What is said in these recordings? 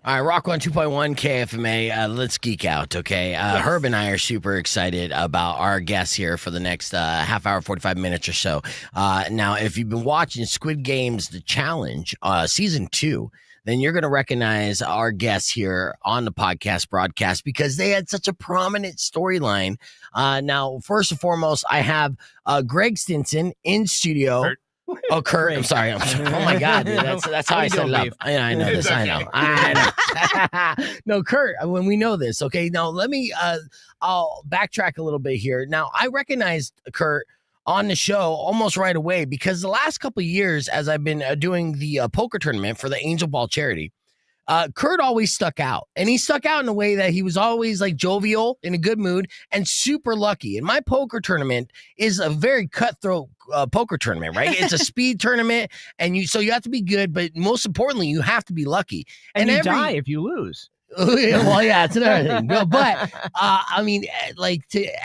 All right, Rock 1 2.1 KFMA. Let's geek out, okay? Herb and I are super excited about our guests here for the next half hour, 45 minutes or so. Now, if you've been watching Squid Game's The Challenge, season 2, then you're going to recognize our guests here on the podcast broadcast because they had such a prominent storyline. Now, first and foremost, I have Greg Stinson in studio. Curt. Oh, Curt. I'm sorry. Oh my God, dude. That's how I set it up. I know this. Okay. I know. No, Curt, when we know this, okay. Now let me I'll backtrack a little bit here. Now, I recognized Curt on the show almost right away because the last couple of years, as I've been doing the poker tournament for the Angel Ball charity, Curt always stuck out, and he stuck out in a way that he was always like jovial, in a good mood, and super lucky. And my poker tournament is a very cutthroat poker tournament, right? It's a speed tournament, and you have to be good, but most importantly, you have to be lucky. And you die if you lose. Well, yeah, it's another thing. But I mean,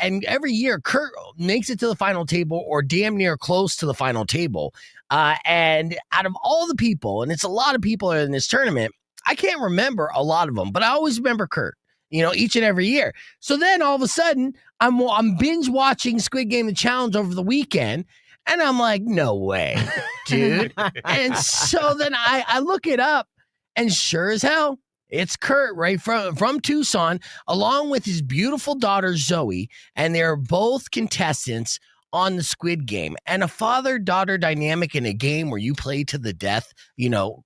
and every year, Curt makes it to the final table or damn near close to the final table. And out of all the people, and it's a lot of people in this tournament, I can't remember a lot of them, but I always remember Curt, each and every year. So then all of a sudden, I'm binge watching Squid Game The Challenge over the weekend, and I'm like, no way, dude. And so then I look it up, and sure as hell, it's Curt, right, from Tucson, along with his beautiful daughter, Zoe, and they're both contestants on the Squid Game. And a father-daughter dynamic in a game where you play to the death,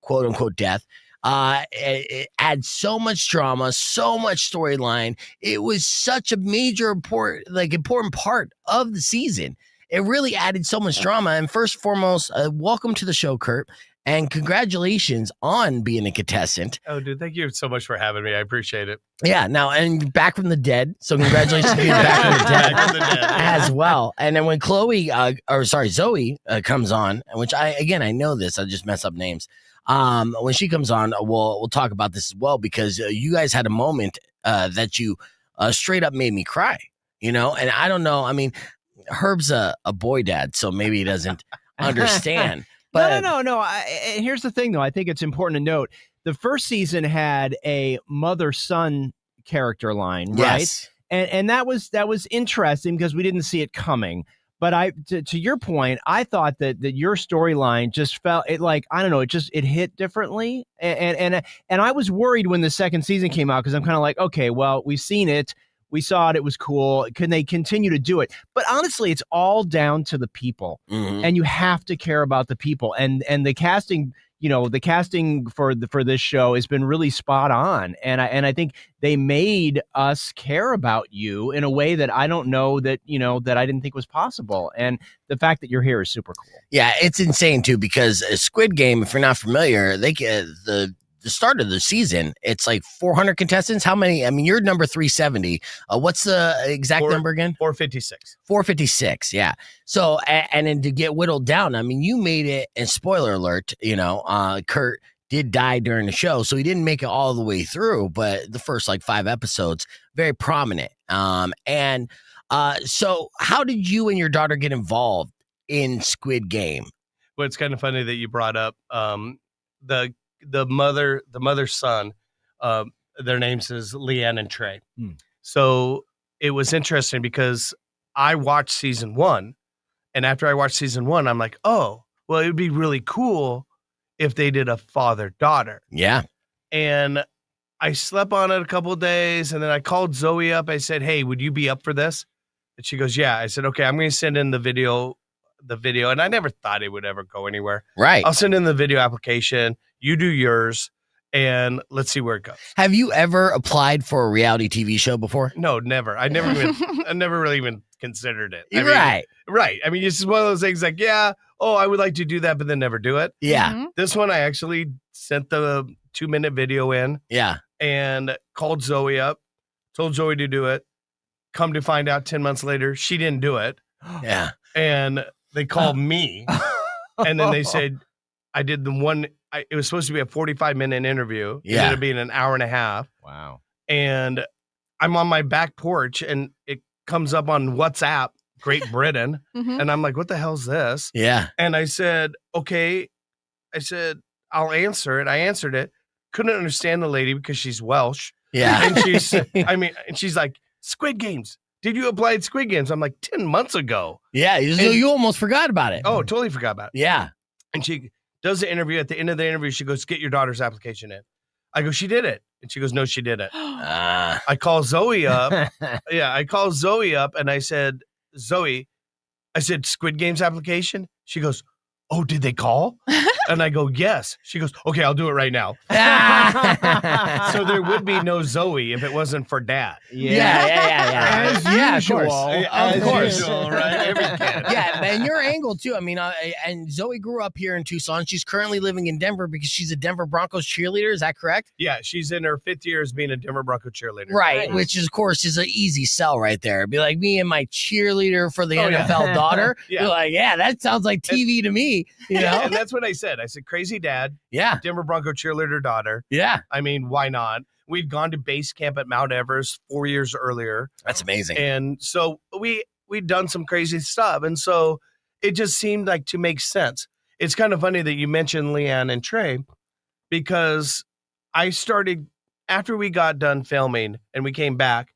quote-unquote death, it adds so much drama, so much storyline. It was such a major important part of the season. It really added so much drama. And first and foremost, welcome to the show, Curt, and congratulations on being a contestant. Oh, dude, thank you so much for having me. I appreciate it. Yeah, now, and back from the dead. So congratulations being back from the dead, Back from the dead. as well. And then when Zoe comes on, which I know this, I just mess up names. When she comes on, we'll talk about this as well, because you guys had a moment that you straight up made me cry, and I don't know. I mean, Herb's a boy dad, so maybe he doesn't understand. But No. Here's the thing, though. I think it's important to note the first season had a mother-son character line, right? Yes. And that was interesting because we didn't see it coming. But to your point, I thought that your storyline just felt it hit differently. And I was worried when the second season came out because I'm kind of like, okay, well, we've seen it. We saw it. It was cool. Can they continue to do it? But honestly, it's all down to the people, and you have to care about the people. And the casting, the casting for this show has been really spot on. And I think they made us care about you in a way that I don't know that that I didn't think was possible. And the fact that you're here is super cool. Yeah, it's insane too, because Squid Game, if you're not familiar, they get the start of the season, it's like 400 contestants. How many? I mean, you're number 370. What's the exact number again? 456. 456. Yeah. So, and then to get whittled down, I mean, you made it, and spoiler alert, Curt did die during the show, so he didn't make it all the way through, but the first 5 episodes, very prominent. So how did you and your daughter get involved in Squid Game? Well, it's kind of funny that you brought up the mother's son. Their names is Leanne and Trey. So it was interesting because I watched season 1, and after I watched season 1, I'm like, oh, well, it would be really cool if they did a father-daughter. Yeah. And I slept on it a couple of days, and then I called Zoe up. I said, hey, would you be up for this? And she goes, yeah. I said, okay, I'm going to send in the video. And I never thought it would ever go anywhere. Right. I'll send in the video application. You do yours, and let's see where it goes. Have you ever applied for a reality TV show before? No, never. I never really even considered it. Right. Right. I mean, it's just one of those things like, yeah, I would like to do that, but then never do it. Yeah. This one, I actually sent the 2-minute video in. Yeah. And called Zoe up, told Zoe to do it. Come to find out 10 months later, she didn't do it. Yeah. And they called me, and then they said, I did the one. It was supposed to be a 45-minute interview. Yeah. It ended up being an hour and a half. Wow. And I'm on my back porch, and it comes up on WhatsApp, Great Britain. And I'm like, what the hell's this? Yeah. And I said, okay. I said, I'll answer it. I answered it. couldn't understand the lady because she's Welsh. Yeah. And she's like, Squid Games. Did you apply at Squid Games? I'm like, 10 months ago. Yeah. So you almost forgot about it. Oh, totally forgot about it. Yeah. And she does the interview. At the end of the interview, she goes, get your daughter's application in. I go, she did it. And she goes, no, she didn't. I call Zoe up. I call Zoe up and I said, Zoe, I said, Squid Games application? She goes, oh, did they call? And I go, yes. She goes, okay, I'll do it right now. So there would be no Zoe if it wasn't for Dad. Yeah. As usual. Of course. Usual, right? Every kid. Yeah, and your angle too. I mean, and Zoe grew up here in Tucson. She's currently living in Denver because she's a Denver Broncos cheerleader. Is that correct? Yeah, she's in her 5th year as being a Denver Bronco cheerleader. Right, which is, of course, is an easy sell right there. It'd be like me and my cheerleader for the NFL daughter. Yeah. You're like, yeah, that sounds like TV to me. You know? And that's what I said. I said, crazy dad. Yeah. Denver Bronco cheerleader daughter. Yeah. I mean, why not? We'd gone to base camp at Mount Everest 4 years earlier. That's amazing. And so we'd done some crazy stuff. And so it just seemed like to make sense. It's kind of funny that you mentioned Leanne and Trey because I started after we got done filming and we came back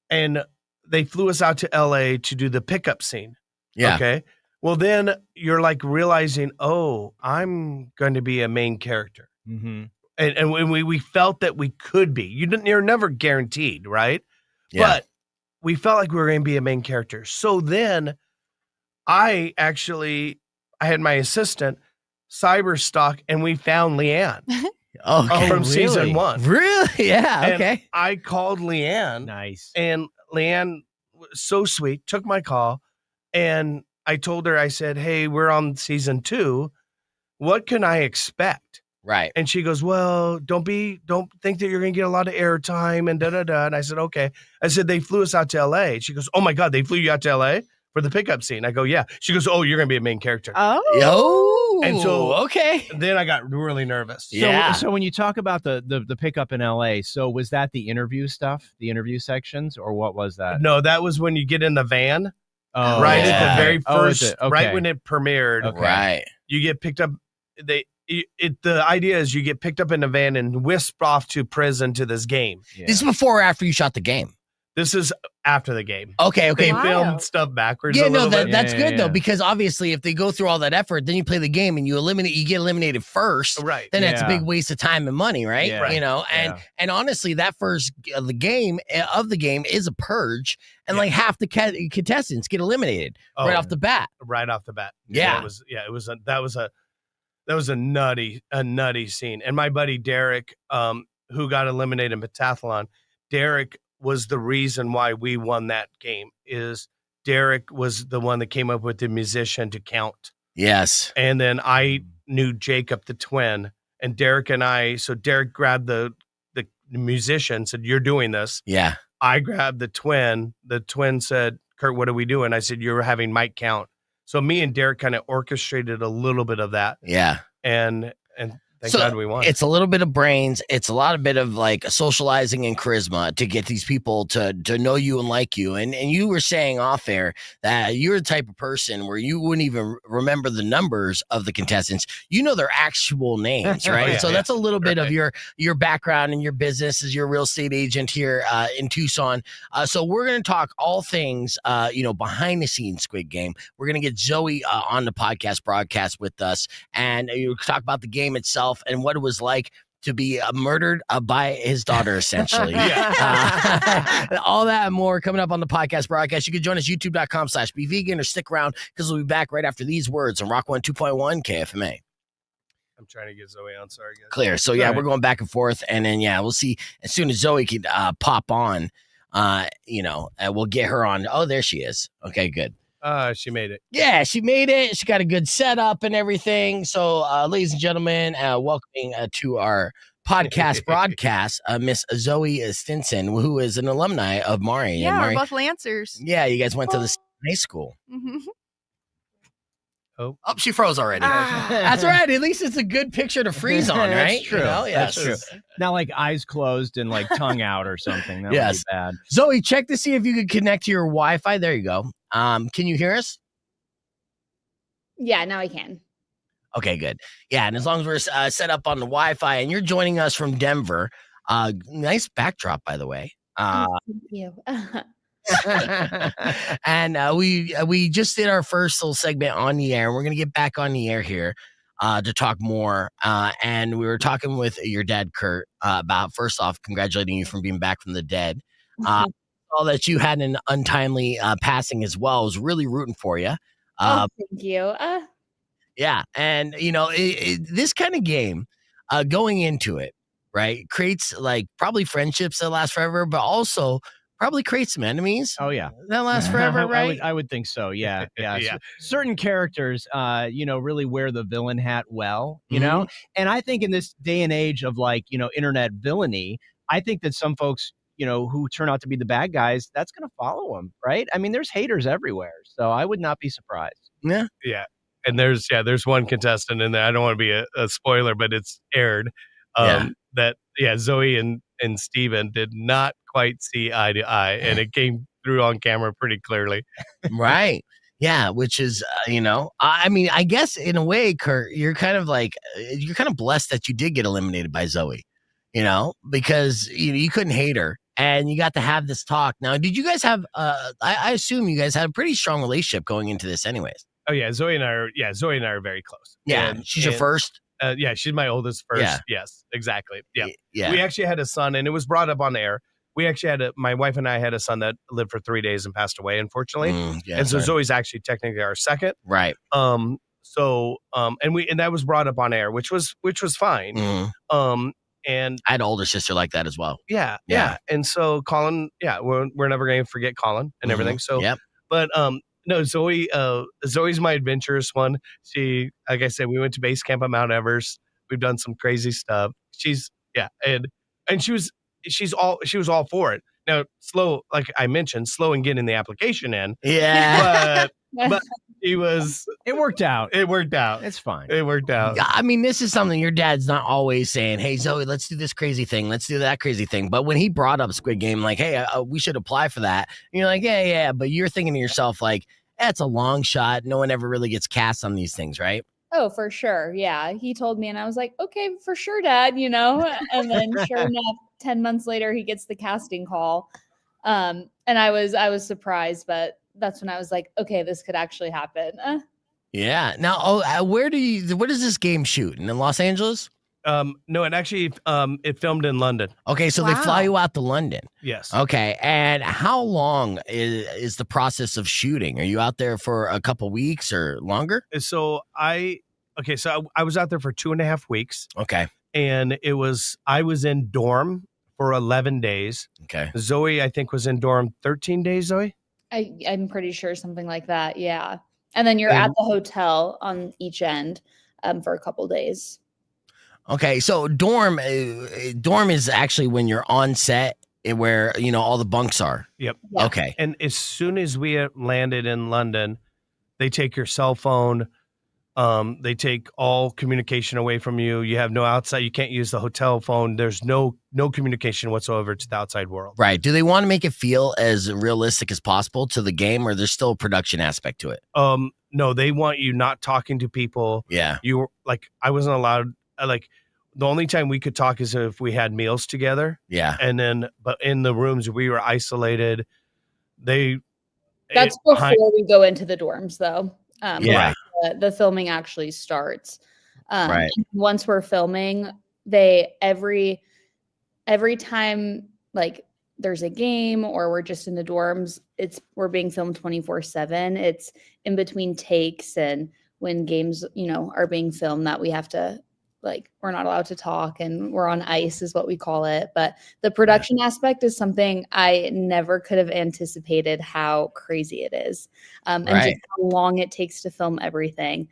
and they flew us out to LA to do the pickup scene. Yeah. Okay. Well, then you're like realizing, oh, I'm going to be a main character. Mm-hmm. And we felt that we could be. You're never guaranteed, right? Yeah. But we felt like we were going to be a main character. So then I had my assistant cyber stalk and we found Leanne. Okay. From season 1. Really? Yeah. And Okay. I called Leanne. Nice. And Leanne was so sweet, took my call. And I told her, I said, hey, we're on season 2. What can I expect? Right. And she goes, well, don't think that you're going to get a lot of airtime and da-da-da. And I said, okay. I said, they flew us out to LA. She goes, oh my God, they flew you out to LA for the pickup scene? I go, yeah. She goes, oh, you're going to be a main character. Oh. And so, okay. Then I got really nervous. So when you talk about the pickup in LA, so was that the interview stuff, the interview sections, or what was that? No, that was when you get in the van. Oh, right yeah. at the very first, okay. right when it premiered. Okay. Right. You get picked up. The idea is you get picked up in a van and whisked off to prison to this game. Yeah. This is before or after you shot the game? This is after the game. Okay. They Wow. filmed stuff backwards. Yeah, a little bit. that's good Yeah. though, because obviously if they go through all that effort, then you play the game and you get eliminated first. Right. Then it's a Yeah. big waste of time and money, right? Yeah. You know, and honestly, that first the game is a purge, and like half the contestants get eliminated right off the bat. Right off the bat. Yeah. That was a nutty scene. And my buddy Derek, who got eliminated in pentathlon, Derek was the reason why we won that game. Is Derek was the one that came up with the musician to count. Yes. And then I knew Jacob the twin, and Derek and I. So Derek grabbed the musician, said, "You're doing this." Yeah. I grabbed the twin. The twin said, "Curt, what are we doing?" I said, "You're having Mike count." So me and Derek kind of orchestrated a little bit of that, Yeah. and thank So God we won. It's a little bit of brains. It's a lot of bit of like socializing and charisma to get these people to know you and like you. And you were saying off air that you're the type of person where you wouldn't even remember the numbers of the contestants. You know their actual names, right? Yeah, So yeah. that's a little bit of your background and your business as your real estate agent here in Tucson. So we're going to talk all things, behind the scenes Squid Game. We're going to get Zoe on the broadcast with us, and you talk about the game itself and what it was like to be murdered by his daughter, essentially. All that and more coming up on the podcast broadcast. You can join us, youtube.com/bevegan, or stick around because we'll be back right after these words on Rock 102.1 KFMA. I'm trying to get Zoe on. Sorry, guys. Clear. So, Right. we're going back and forth. And then, we'll see as soon as Zoe can pop on, we'll get her on. Oh, there she is. Okay, good. She made it. Yeah, she made it. She got a good setup and everything. So, ladies and gentlemen, welcoming to our podcast broadcast, Miss Zoe Stinson, who is an alumni of Mari. Yeah, And we're Mari, both Lancers. yeah, you guys went to the same high school. Mm-hmm. Oh, she froze already. Ah. That's all right. At least it's a good picture to freeze on, right? That's true. Yes. That's true. Not like eyes closed and like tongue out or something. That Yes. would be bad. Zoe, check to see if you could connect to your Wi-Fi. There you go. Can you hear us? Yeah, now I can. Okay, good. Yeah, and as long as we're set up on the Wi-Fi, and you're joining us from Denver, nice backdrop, by the way. Thank you. And we just did our first little segment on the air. We're gonna get back on the air here to talk more. And we were talking with your dad, Curt, about first off, congratulating you from being back from the dead. All that you had an untimely passing as well. I was really rooting for you. Thank you. Yeah, and this kind of game, going into it, right, creates like probably friendships that last forever, but also probably creates some enemies. Oh yeah, that last forever, right? I would think so. Yeah, yeah. Yeah. Certain characters, really wear the villain hat well, you know. And I think in this day and age of internet villainy, I think that some folks, who turn out to be the bad guys, that's going to follow them, right? I mean, there's haters everywhere, so I would not be surprised. Yeah. And there's one contestant in there. I don't want to be a spoiler, but it's aired that Zoe and Steven did not quite see eye to eye, and it came through on camera pretty clearly. Right. Yeah, which is I mean, I guess in a way, Curt, you're kind of blessed that you did get eliminated by Zoe, because you couldn't hate her and you got to have this talk. Now, did you guys have I assume you guys had a pretty strong relationship going into this anyways? Oh yeah, Zoe and I are very close. Yeah, she's your first. Yeah, she's my oldest first. Yeah. Yes, exactly. Yeah. Yeah. We actually had a son, and it was brought up on air. We actually my wife and I had a son that lived for 3 days and passed away, unfortunately. And so Zoe's actually technically our second. Right. And that was brought up on air, which was fine. And I had an older sister like that as well. Yeah. And so Colin, we're never going to forget Colin and everything. So, but no, Zoe's my adventurous one. She, like I said, we went to base camp at Mount Everest. We've done some crazy stuff. And she was all for it. Now, slow, like I mentioned, slow in getting the application in. Yeah. But it worked out. It worked out. It's fine. It worked out. I mean, this is something your dad's not always saying, hey, Zoe, let's do this crazy thing. Let's do that crazy thing. But when he brought up Squid Game, like, hey, we should apply for that. And you're like, yeah. But you're thinking to yourself, like, that's a long shot. No one ever really gets cast on these things, right? Oh, for sure. Yeah. He told me and I was like, okay, for sure, Dad, and then sure enough, 10 months later, he gets the casting call. And I was surprised, but that's when I was like, okay, this could actually happen. Yeah. Now, where does this game shoot? In Los Angeles? No, it actually, it filmed in London. Okay. So they fly you out to London. Yes. Okay. And how long is the process of shooting? Are you out there for a couple weeks or longer? So I was out there for 2.5 weeks. Okay. And I was in dorm for 11 days. Okay. Zoe, I think, was in dorm 13 days, Zoe? I'm pretty sure something like that. Yeah. And then you're at the hotel on each end for a couple days. Okay. So dorm is actually when you're on set where, all the bunks are. Yep. Yeah. Okay. And as soon as we landed in London, they take your cell phone. They take all communication away from you. You have no outside. You can't use the hotel phone. There's no communication whatsoever to the outside world. Right. Do they want to make it feel as realistic as possible to the game, or there's still a production aspect to it? No, they want you not talking to people. Yeah. You were like, I wasn't allowed. The only time we could talk is if we had meals together. Yeah. And then, but in the rooms we were isolated. That's before we go into the dorms, though. Yeah. The filming actually starts. Right. Once we're filming, they every time like there's a game or we're just in the dorms, we're being filmed 24/7. It's in between takes and when games, are being filmed that we have to we're not allowed to talk and we're on ice is what we call it. But the production aspect is something I never could have anticipated how crazy it is. And just how long it takes to film everything.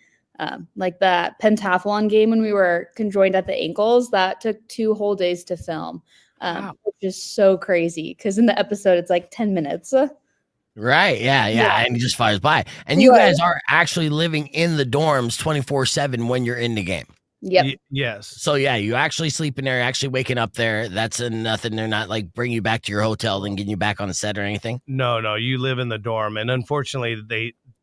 Like that pentathlon game when we were conjoined at the ankles, that took 2 whole days to film. Which is so crazy because in the episode, it's like 10 minutes. Right. Yeah. And it just fires by. And you guys are actually living in the dorms 24/7 when you're in the game. Yep. Yes. So yeah, you actually sleep in there, actually waking up there. That's nothing. They're not bringing you back to your hotel, then getting you back on the set or anything. No, you live in the dorm, and unfortunately,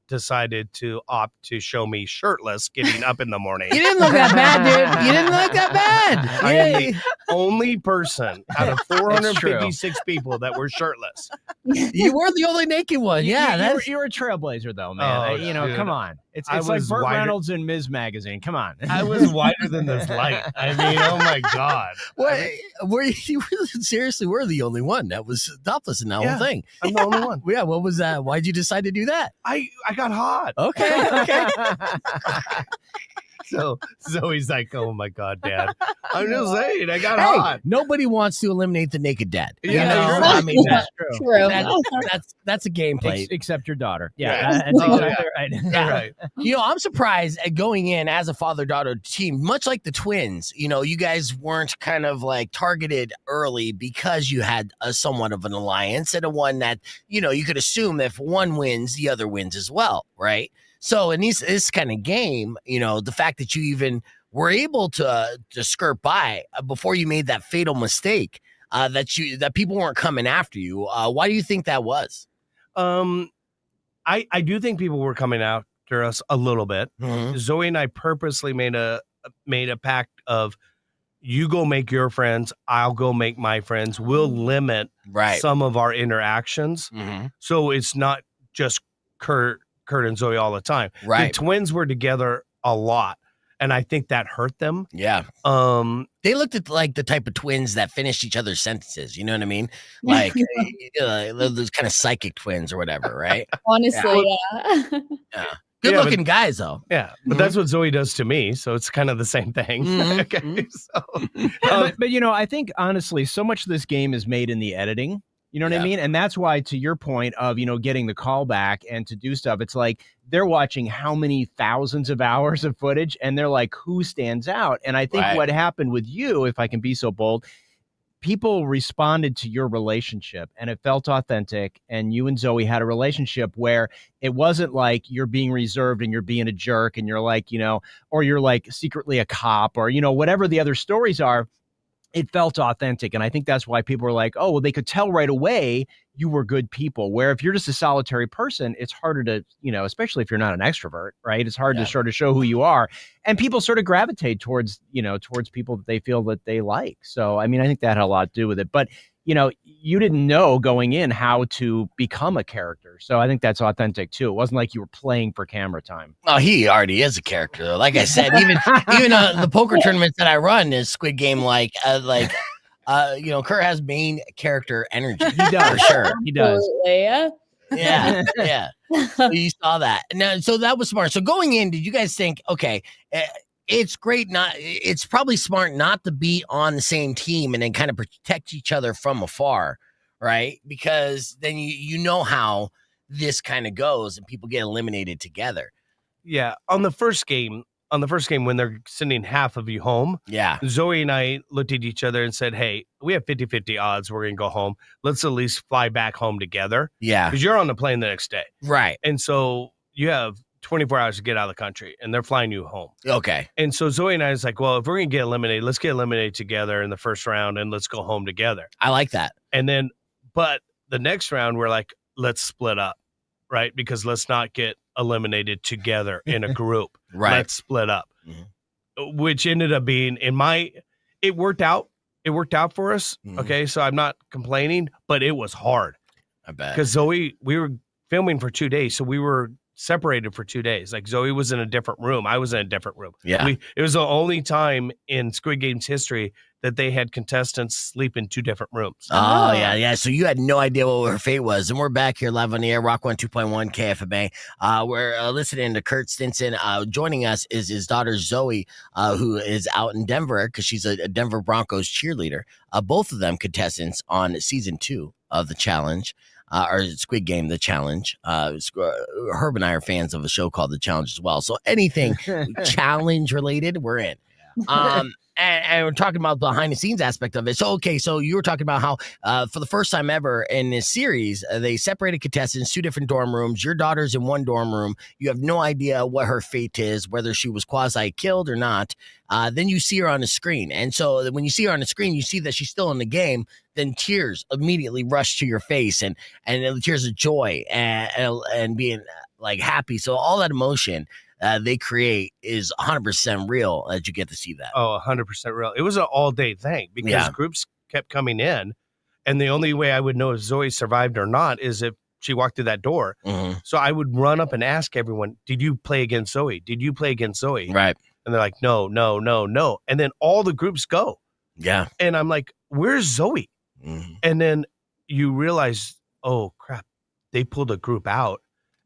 decided to opt to show me shirtless getting up in the morning. You didn't look that bad, dude. You didn't look that bad. I am Yeah. the only person out of 456 people that were shirtless. You were the only naked one. Yeah, you're a trailblazer, though, man. Oh, Dude, come on. It's I like was Burt wider- Reynolds in Ms. Magazine. Come on. I was wider than this light. I mean, oh my God. What? Were you really seriously were the only one that was topless in that Yeah. whole thing? I'm the only one. Yeah, what was that? Why'd you decide to do that? I got hot. Okay. So Zoe's like, oh my God, Dad. I'm just saying, I got Hey, hot. nobody wants to eliminate the naked dad. Yeah, you know? true. I mean, That's true. True. that's a gameplay. Except your daughter. Yeah. That's Oh, exactly right. Yeah. Right. You know, I'm surprised at going in as a father-daughter team, much like the twins. You know, you guys weren't kind of like targeted early because you had a somewhat of an alliance and a one that, you know, you could assume that if one wins, the other wins as well, right? So in this kind of game, you know, the fact that you even were able to skirt by before you made that fatal mistake, that people weren't coming after you. Why do you think that was? I do think people were coming after us a little bit. Mhm. Zoe and I purposely made a pact of, you go make your friends, I'll go make my friends. We'll limit Right. some of our interactions, Mhm. so it's not just Curt and Zoe all the time. Right. The twins were together a lot, and I think that hurt them. Yeah. They looked at like the type of twins that finished each other's sentences. You know what I mean? Like those kind of psychic twins or whatever, right? Honestly, yeah. Good Yeah, looking guys, though. Yeah, but that's what Zoe does to me, so it's kind of the same thing. Mhm. Okay, so But you know, I think honestly, so much of this game is made in the editing. You know what Yeah. I mean? And that's why, to your point of, you know, getting the call back and to do stuff, it's like they're watching how many thousands of hours of footage and they're like, who stands out? And I think Right. what happened with you, if I can be so bold, people responded to your relationship and it felt authentic. And you and Zoe had a relationship where it wasn't like you're being reserved and you're being a jerk and you're like, you know, or you're like secretly a cop or, you know, whatever the other stories are. It felt authentic. And I think that's why people were like, oh, well, they could tell right away you were good people. Where if you're just a solitary person, it's harder to, you know, especially if you're not an extrovert, right? It's hard to sort of show who you are. And people sort of gravitate towards, you know, towards people that they feel that they like. So, I mean, I think that had a lot to do with it. But, you know, you didn't know going in how to become a character. So I think that's authentic too. It wasn't like you were playing for camera time. Oh, he already is a character, though. Like I said, even the poker tournaments that I run is Squid Game. You know, Curt has main character energy. He does. For sure. He does. Absolutely. Yeah. So you saw that. Now, so that was smart. So going in, did you guys think, okay, it's great. It's probably smart not to be on the same team and then kind of protect each other from afar, right? Because then you know how this kind of goes and people get eliminated together. yeah, on the first game when they're sending half of you home, Yeah. Zoe and I looked at each other and said, hey, we have 50-50 odds we're going to go home. Let's at least fly back home together Yeah. because you're on the plane the next day. Right. And so you have 24 hours to get out of the country and they're flying you home. Okay. And so Zoe and I was like, well, if we're going to get eliminated, let's get eliminated together in the first round and let's go home together. I like that. And then, but the next round, we're like, let's split up, right? Because let's not get eliminated together in a group. Right. Let's split up, Mhm. which ended up being it worked out. It worked out for us. Mhm. Okay. So I'm not complaining, but it was hard I bet. because Zoe, we were filming for 2 days. So we were separated for 2 days. Like Zoe was in a different room. I was in a different room. Yeah. It was the only time in Squid Game's history that they had contestants sleep in 2 different rooms. Oh, yeah. So you had no idea what her fate was. And we're back here live on the air, Rock 102.1 KFMA. We're listening to Curt Stinson. Joining us is his daughter, Zoe, who is out in Denver because she's a Denver Broncos cheerleader. Both of them contestants on season 2 of The Challenge. Or Squid Game, The Challenge. Herb and I are fans of a show called The Challenge as well. So anything challenge related, we're in. And we're talking about the behind the scenes aspect of it. So, okay, so you were talking about how for the first time ever in this series, they separated contestants, 2 different dorm rooms. Your daughter's in one dorm room. You have no idea what her fate is, whether she was quasi killed or not. Then you see her on the screen. And so when you see her on the screen, you see that she's still in the game. Then tears immediately rush to your face and tears of joy and being like happy. So all that emotion they create is 100% real as you get to see that. Oh, 100% real. It was an all-day thing because groups kept coming in, and the only way I would know if Zoe survived or not is if she walked through that door. Mm-hmm. So I would run up and ask everyone, did you play against Zoe? Did you play against Zoe? Right. And they're like, no. And then all the groups go. Yeah. And I'm like, where's Zoe? Mm-hmm. And then you realize, oh, crap, they pulled a group out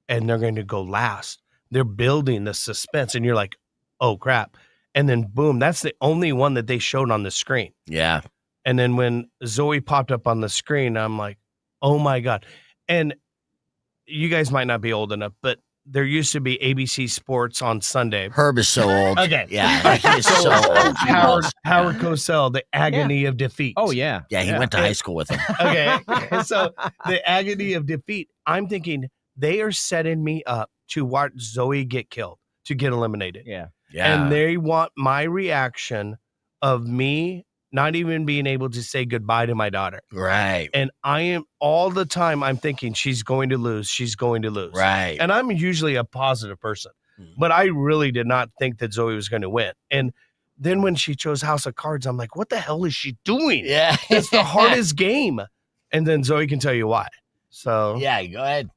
and they're going to go last. They're building the suspense. And you're like, oh, crap. And then, boom, that's the only one that they showed on the screen. Yeah. And then when Zoe popped up on the screen, I'm like, oh, my God. And you guys might not be old enough, but there used to be ABC Sports on Sunday. Herb is so old. Okay. Yeah. He is so old. Howard Cosell, The Agony of Defeat. Oh, yeah. Yeah, he went to high school with him. Okay. So The Agony of Defeat, I'm thinking they are setting me up to watch Zoe get killed, to get eliminated. Yeah. Yeah. And they want my reaction of me not even being able to say goodbye to my daughter. Right. And I am all the time, I'm thinking she's going to lose. She's going to lose. Right. And I'm usually a positive person, but I really did not think that Zoe was going to win. And then when she chose House of Cards, I'm like, what the hell is she doing? Yeah. It's the hardest game. And then Zoe can tell you why. So yeah, go ahead.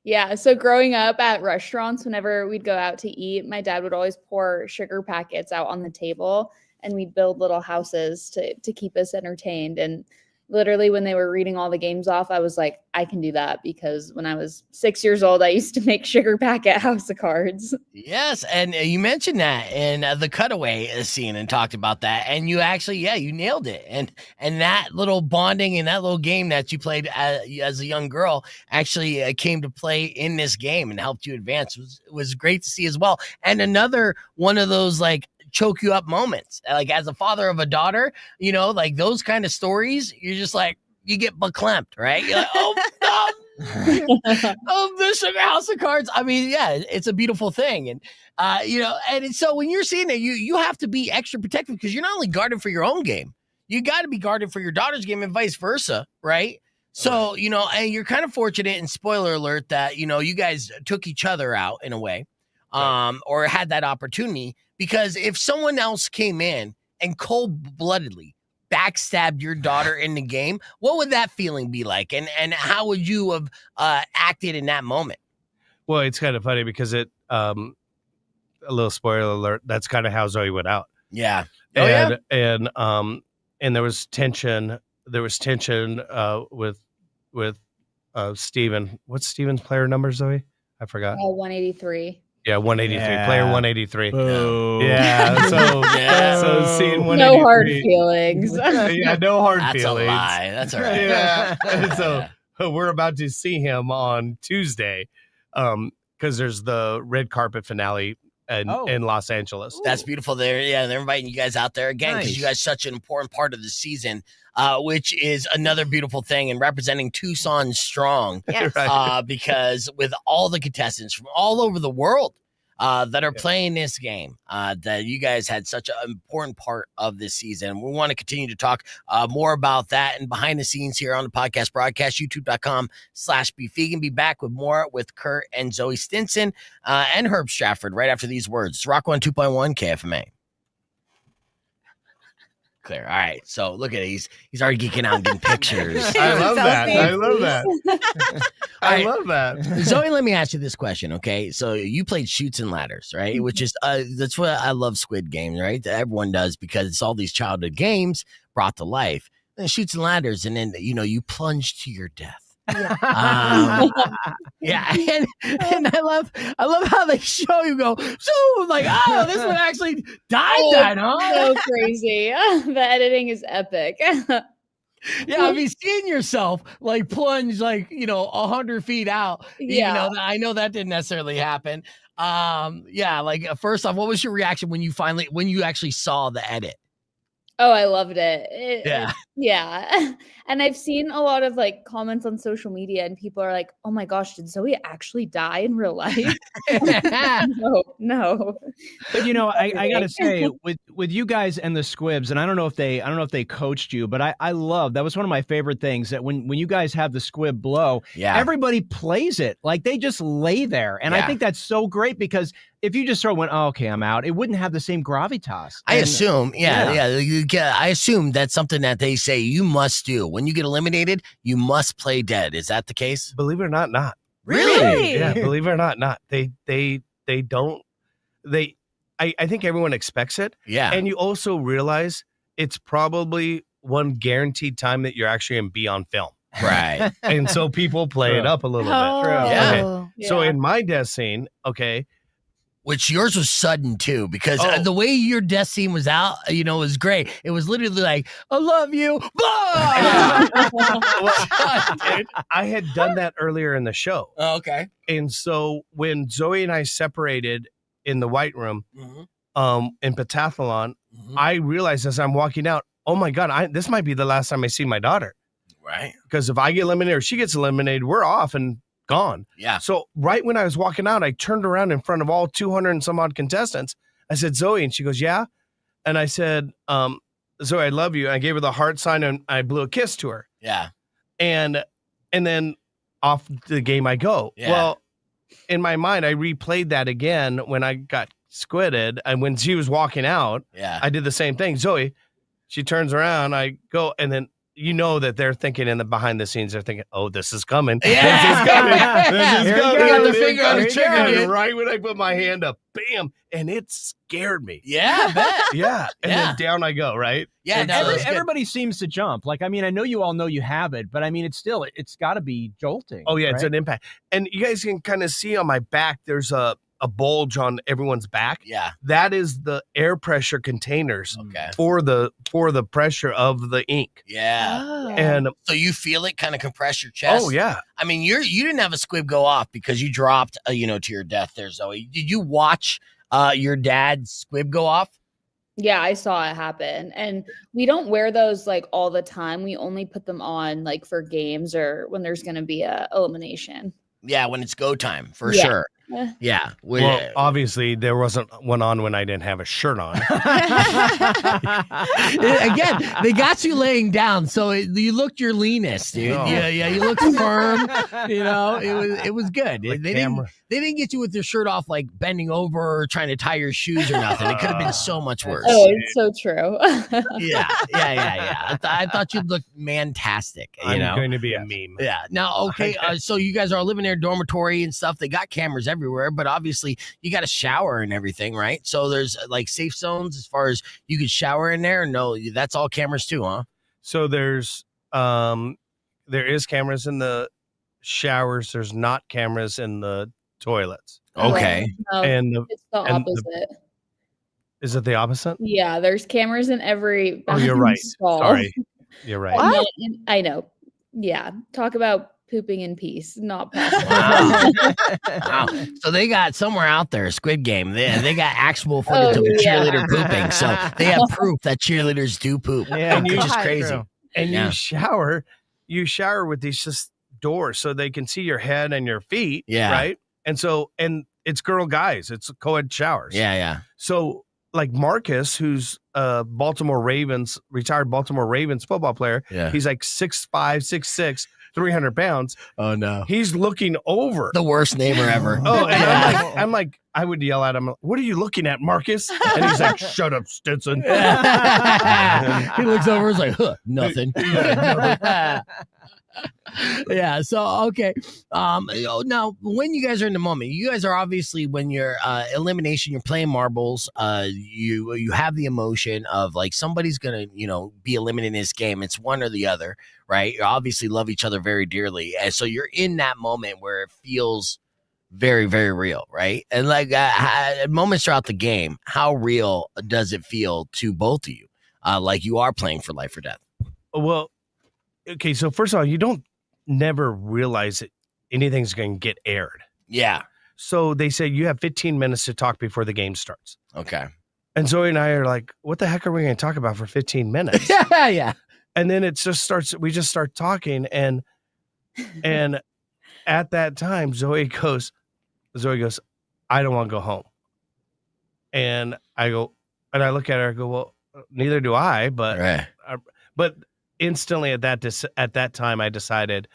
Yeah. So growing up at restaurants, whenever we'd go out to eat, my dad would always pour sugar packets out on the table, and we'd build little houses to keep us entertained. And literally when they were reading all the games off, I was like, I can do that, because when I was 6 years old, I used to make sugar packet House of Cards. Yes, and you mentioned that in the cutaway scene and talked about that, and you actually, you nailed it. And that little bonding and that little game that you played as a young girl actually came to play in this game and helped you advance. It was great to see as well. And another one of those like choke you up moments, like as a father of a daughter, you know, like those kind of stories, you're just like, you get beclamped, right? You're like, oh, oh, the sugar House of Cards. I mean, yeah, it's a beautiful thing. And, you know, and so when you're seeing it, you have to be extra protective, because you're not only guarded for your own game, you got to be guarded for your daughter's game and vice versa, right? So, you know, and you're kind of fortunate, and spoiler alert, that, you know, you guys took each other out in a way, or had that opportunity. Because if someone else came in and cold-bloodedly backstabbed your daughter in the game, what would that feeling be like? And how would you have acted in that moment? Well, it's kind of funny because a little spoiler alert, that's kind of how Zoe went out. Yeah. And there was tension. There was tension with Steven. What's Steven's player number, Zoe? I forgot. 183. Yeah, 183. Yeah. Player 183. Boo. Yeah. So seeing 183. No hard feelings. Yeah, no hard That's feelings. a lie. That's all right. Yeah. And so we're about to see him on Tuesday, because there's the red carpet finale in Los Angeles. That's beautiful. They're inviting you guys out there again, because Nice. you guys are such an important part of the season, which is another beautiful thing, and representing Tucson strong. Yes. Right. Because with all the contestants from all over the world that are playing this game, that you guys had such an important part of this season. We want to continue to talk more about that and behind the scenes here on the podcast broadcast, youtube.com/BeFegan. Be back with more with Curt and Zoe Stinson and Herb Stratford right after these words. It's Rock 102.1 KFMA. Clear. All right. So look at it. He's already geeking out and getting pictures. I love that. I love that. I right. love that. Zoe, let me ask you this question, okay? So you played Chutes and Ladders, right? Which is that's what I love Squid Game, right? Everyone does, because it's all these childhood games brought to life. And Chutes and Ladders, and then you plunge to your death. Yeah, and I love how they show you go. So like, oh, this one actually died, huh? So crazy. The editing is epic. Yeah, I mean, seeing yourself like plunge 100 feet out. Yeah. I know that didn't necessarily happen. Like first off, what was your reaction when you actually saw the edit? Oh, I loved it. Yeah. Yeah. And I've seen a lot of like comments on social media and people are like, "Oh my gosh, did Zoe actually die in real life?" No. But I gotta say, with you guys and the Squibs, and I don't know if they coached you, but I love that was one of my favorite things that when you guys have the squib blow, everybody plays it like they just lay there, and I think that's so great because if you just sort of went, oh, okay, I'm out, it wouldn't have the same gravitas. I assume, I assume that's something that they say you must do when you get eliminated. You must play dead. Is that the case? Believe it or not. Really? Yeah, believe it or not. They don't. I think everyone expects it. Yeah. And you also realize it's probably one guaranteed time that you're actually going to be on film. Right. And so people play it up a little bit. Yeah. Okay. So in my death scene, okay. Which yours was sudden too, because the way your death scene was out, was great. It was literally like, I love you. Dude, I had done that earlier in the show. Oh, okay. And so when Zoe and I separated in the White Room, in Pentathlon, I realized as I'm walking out, oh my God, this might be the last time I see my daughter. Right. Because if I get eliminated or she gets eliminated, we're off and gone. Yeah. So right when I was walking out, I turned around in front of all 200 and some odd contestants. I said, Zoe, and she goes, yeah. And I said, Zoe, I love you. And I gave her the heart sign and I blew a kiss to her. Yeah. And then off the game I go. Yeah. Well, in my mind, I replayed that again when I got squidded. And when she was walking out, I did the same thing. Zoe, she turns around, I go, and then that they're thinking in the behind the scenes, they're thinking, oh, this is coming. Yeah. This is coming. This is coming. Got the finger on the trigger. And right when I put my hand up, bam, and it scared me. Yeah, I bet. Yeah. And then down I go, right? Yeah, everybody seems to jump. Like, I mean, I know you all know you have it, but I mean, it's got to be jolting. Oh, yeah, right? It's an impact. And you guys can kind of see on my back, there's a bulge on everyone's back. Yeah. That is the air pressure containers for the pressure of the ink. Yeah. Oh. And so you feel it kind of compress your chest? Oh, yeah. I mean, you didn't have a squib go off because you dropped, to your death there, Zoe. Did you watch your dad's squib go off? Yeah, I saw it happen. And we don't wear those like all the time. We only put them on like for games or when there's going to be a elimination. Yeah, when it's go time, for sure. Yeah. Well, obviously, there wasn't one on when I didn't have a shirt on. Again, they got you laying down, so you looked your leanest, dude. Oh. Yeah, you looked firm. It was good. They didn't get you with your shirt off, like bending over or trying to tie your shoes or nothing. It could have been so much worse. Oh, it's so true. Yeah. I thought you'd look fantastic. I'm going to be a meme. Yeah. Now, okay, so you guys are living in a dormitory and stuff. They got cameras everywhere, but obviously you got a shower and everything, right? So there's like safe zones as far as you could shower in there. No, that's all cameras too, huh? So there is cameras in the showers. There's not cameras in the toilets. Okay. No, and it's the opposite. Is it the opposite? Yeah, there's cameras in every Oh, you're right. stall. Sorry. You're right. What? I know. Yeah. Talk about pooping in peace. Not possible. Wow. So they got somewhere out there, Squid Game. They got actual footage of a cheerleader pooping. So they have proof that cheerleaders do poop. Yeah, which is crazy. True. And you shower with these just doors so they can see your head and your feet. Yeah. Right. And it's girl guys. It's co-ed showers. Yeah. So like Marcus, who's retired Baltimore Ravens football player. Yeah. He's like 6'5", 6'6", 300 pounds. Oh no. He's looking over. The worst neighbor ever. Oh, and I'm like, I would yell at him, what are you looking at, Marcus? And he's like, shut up, Stinson. He looks over, he's like, nothing. Yeah. So, okay. Now when you guys are in the moment, you guys are obviously, when you're elimination, you're playing marbles. You have the emotion of like, somebody's going to, be eliminated in this game. It's one or the other, right? You obviously love each other very dearly. And so you're in that moment where it feels very, very real, right? And like moments throughout the game, how real does it feel to both of you? Like you are playing for life or death. Well, okay, so first of all, you don't never realize that anything's going to get aired. Yeah. So they say you have 15 minutes to talk before the game starts. Okay. And Zoe and I are like, what the heck are we going to talk about for 15 minutes? Yeah. And then we just start talking. And at that time, Zoe goes, I don't want to go home. And I look at her, I go, well, neither do I. But, but instantly at that time, I decided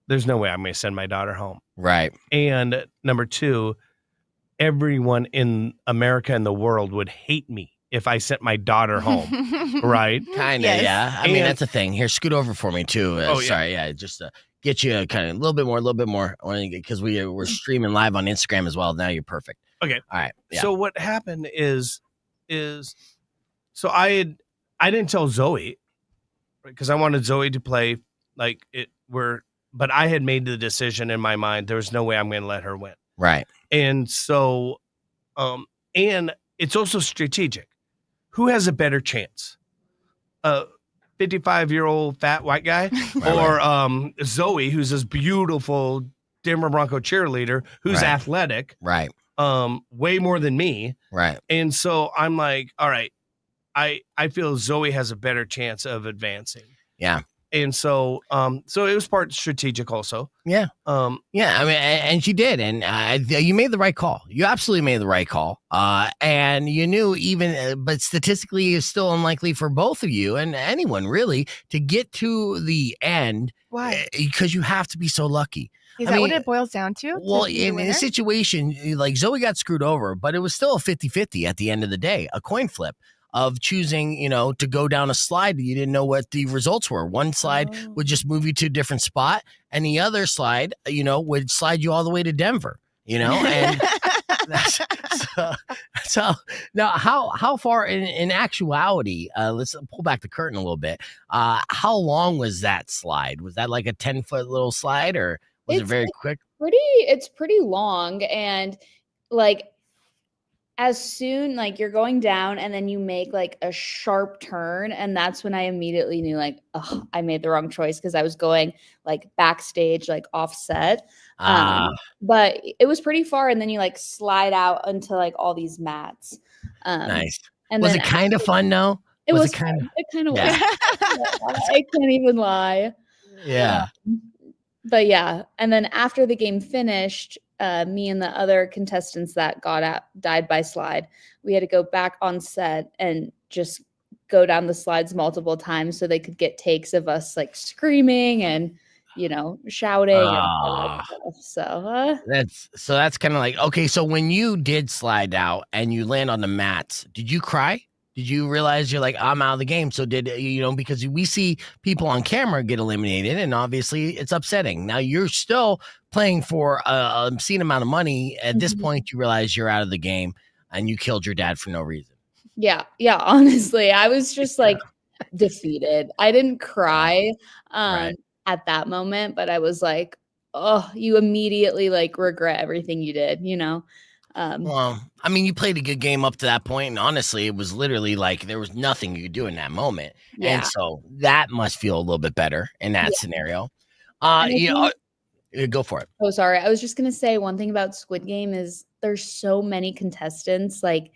there's no way I'm going to send my daughter home. Right. And number two, everyone in America and the world would hate me if I sent my daughter home. Right. Kind of. Yes. Yeah. I mean, that's the thing. Here, scoot over for me too. Sorry. Yeah. Just to get you kind of a little bit more because we're streaming live on Instagram as well. Now you're perfect. Okay. All right. Yeah. So what happened is so I didn't tell Zoe because I wanted Zoe to play like but I had made the decision in my mind. There was no way I'm going to let her win. Right. And so, and it's also strategic. Who has a better chance? 55-year-old fat white guy or Zoe, who's this beautiful Denver Bronco cheerleader who's athletic. Right. Way more than me. Right. And so I'm like, all right, I feel Zoe has a better chance of advancing. Yeah. And so so it was part strategic also. Yeah. Yeah. I mean, and she did. And you made the right call. You absolutely made the right call. And you knew but statistically it's still unlikely for both of you and anyone really to get to the end. Why? Because you have to be so lucky. Is that what it boils down to? Well, in a situation, like Zoe got screwed over, but it was still a 50-50 at the end of the day, a coin flip of choosing, to go down a slide. You didn't know what the results were. One slide would just move you to a different spot, and the other slide, would slide you all the way to Denver, and so now how far in actuality, let's pull back the curtain a little bit. How long was that slide? Was that like a 10-foot little slide or was it very quick? It's pretty long. And like, as soon like you're going down and then you make like a sharp turn, and that's when I immediately knew like, oh, I made the wrong choice because I was going like backstage, like offset. But it was pretty far, and then you like slide out onto like all these mats. Nice. And was it kind of fun though? It was kind of. It kind of was. I can't even lie. Yeah. But yeah, and then after the game finished, me and the other contestants that died by slide, we had to go back on set and just go down the slides multiple times so they could get takes of us like screaming and shouting. So that's kind of like, okay, so when you did slide out and you land on the mats, did you cry? Did you realize you're like, I'm out of the game? So because we see people on camera get eliminated and obviously it's upsetting. Now you're still playing for a obscene amount of money. At this point, you realize you're out of the game and you killed your dad for no reason. Yeah. Yeah. Honestly, I was just like defeated. I didn't cry at that moment, but I was like, oh, you immediately like regret everything you did, Well, I mean, you played a good game up to that point, and honestly, it was literally like there was nothing you could do in that moment, and so that must feel a little bit better in that scenario. Go for it. Oh, sorry. I was just gonna say one thing about Squid Game is there's so many contestants. Like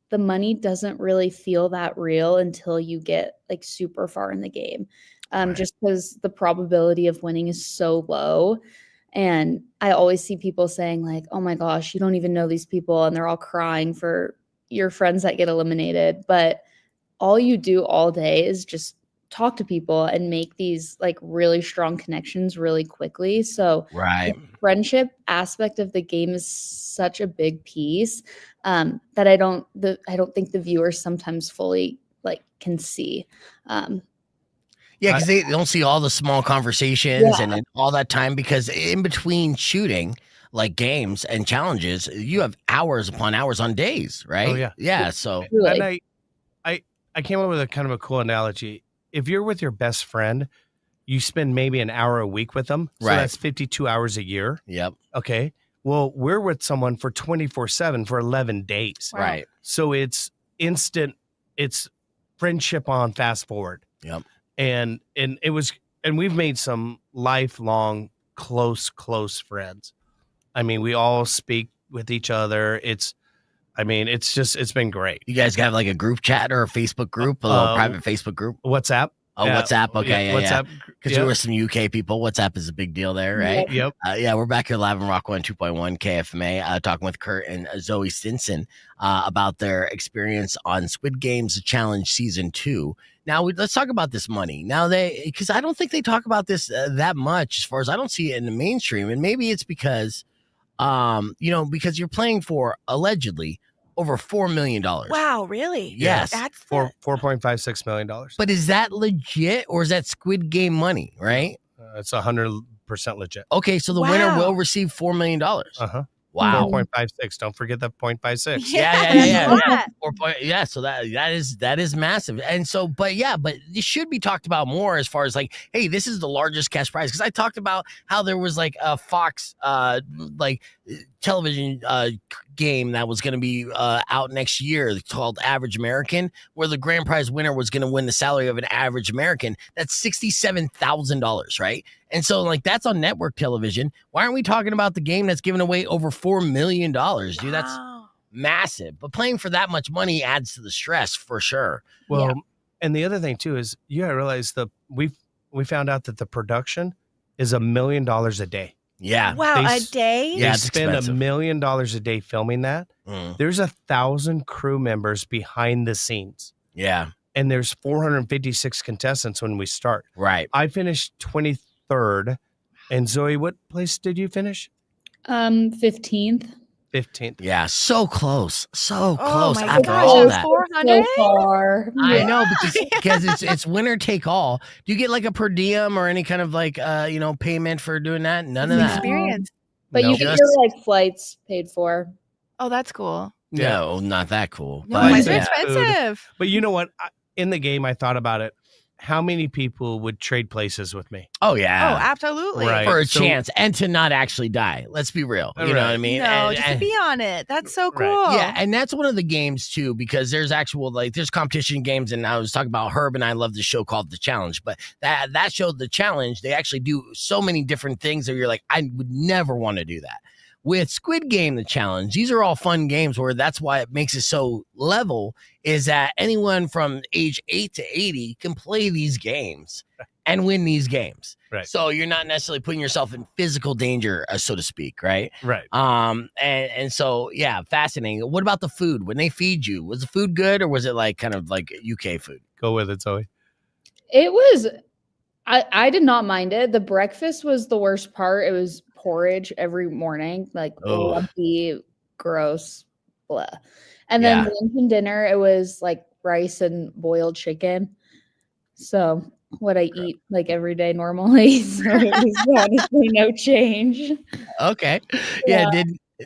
the money doesn't really feel that real until you get like super far in the game, just because the probability of winning is so low. And I always see people saying like, oh my gosh, you don't even know these people. And they're all crying for your friends that get eliminated. But all you do all day is just talk to people and make these like really strong connections really quickly. So the friendship aspect of the game is such a big piece that I don't think the viewers sometimes fully like can see. Yeah, because they don't see all the small conversations and all that time, because in between shooting like games and challenges, you have hours upon hours on days, right? Oh, yeah. Yeah, so. And I came up with a kind of a cool analogy. If you're with your best friend, you spend maybe an hour a week with them. So that's 52 hours a year. Yep. Okay. Well, we're with someone for 24/7 for 11 days. Wow. Right. So it's instant. It's friendship on fast forward. Yep. And we've made some lifelong close friends. I mean, we all speak with each other. I mean, it's been great. You guys have like a group chat or a Facebook group, a little private Facebook group? WhatsApp. Oh, Yeah. WhatsApp. Okay. Yeah. WhatsApp. Because there were some UK people. WhatsApp is a big deal there, right? Yep. Yeah, we're back here live on Rock 102.1 KFMA, talking with Curt and Zoe Stinson about their experience on Squid Game's Challenge Season 2. Now, let's talk about this money. Now, because I don't think they talk about this that much, as far as I don't see it in the mainstream. And maybe it's because, because you're playing for, allegedly, over $4 million. Wow, really? Yes. That's $4.56 million. But is that legit or is that Squid Game money, right? It's 100% legit. Okay, so the winner will receive $4 million. Uh-huh. Wow. 4.56. Don't forget the 0.56. Yeah. So that is massive. And so, but it should be talked about more as far as like, hey, this is the largest cash prize. Because I talked about how there was like a Fox television game that was going to be out next year called Average American, where the grand prize winner was going to win the salary of an average American. That's $67,000, right? And so, like, that's on network television. Why aren't we talking about the game that's giving away over $4 million, dude? That's massive. But playing for that much money adds to the stress for sure. Well, and the other thing too is you gotta realize we found out that the production is $1 million a day. Wow, a day? They spend $1 million a day filming that. There's 1,000 crew members behind the scenes. Yeah. And there's 456 contestants when we start. Right. I finished 23rd. And Zoe, what place did you finish? 15th. 15th. Yeah, so close. So Oh close my after gosh, all it was that. 400? So far. I know, because it's winner take all. Do you get like a per diem or any kind of like payment for doing that? None of that. Experience. But No. you get your like flights paid for. Oh, that's cool. No, not that cool. No, but it's yeah. expensive. But you know what? In the game, I thought about it. How many people would trade places with me? Oh Oh, yeah. absolutely. Right. For a So- chance and to not actually die. Let's be real. You know what I mean? No, And- just to and- be on it. That's so Right. cool. Yeah, and that's one of the games too, because there's actual there's competition games, and I was talking about Herb and I love the show called The Challenge, but that show, The Challenge, they actually do so many different things that you're like, I would never want to do that. With Squid Game, The Challenge, these are all fun games where that's why it makes it so level, is that anyone from age 8 to 80 can play these games and win these games. Right. So you're not necessarily putting yourself in physical danger, so to speak, right? Right. And so yeah, fascinating. What about the food? When they feed you, was the food good or was it like kind of like UK food? Go with it, Zoe. It was, I did not mind it. The breakfast was the worst part. It was porridge every morning, like lumpy, gross, blah. And then lunch and dinner, it was like rice and boiled chicken. So what I eat like every day normally. So it was honestly no change. Okay. Yeah.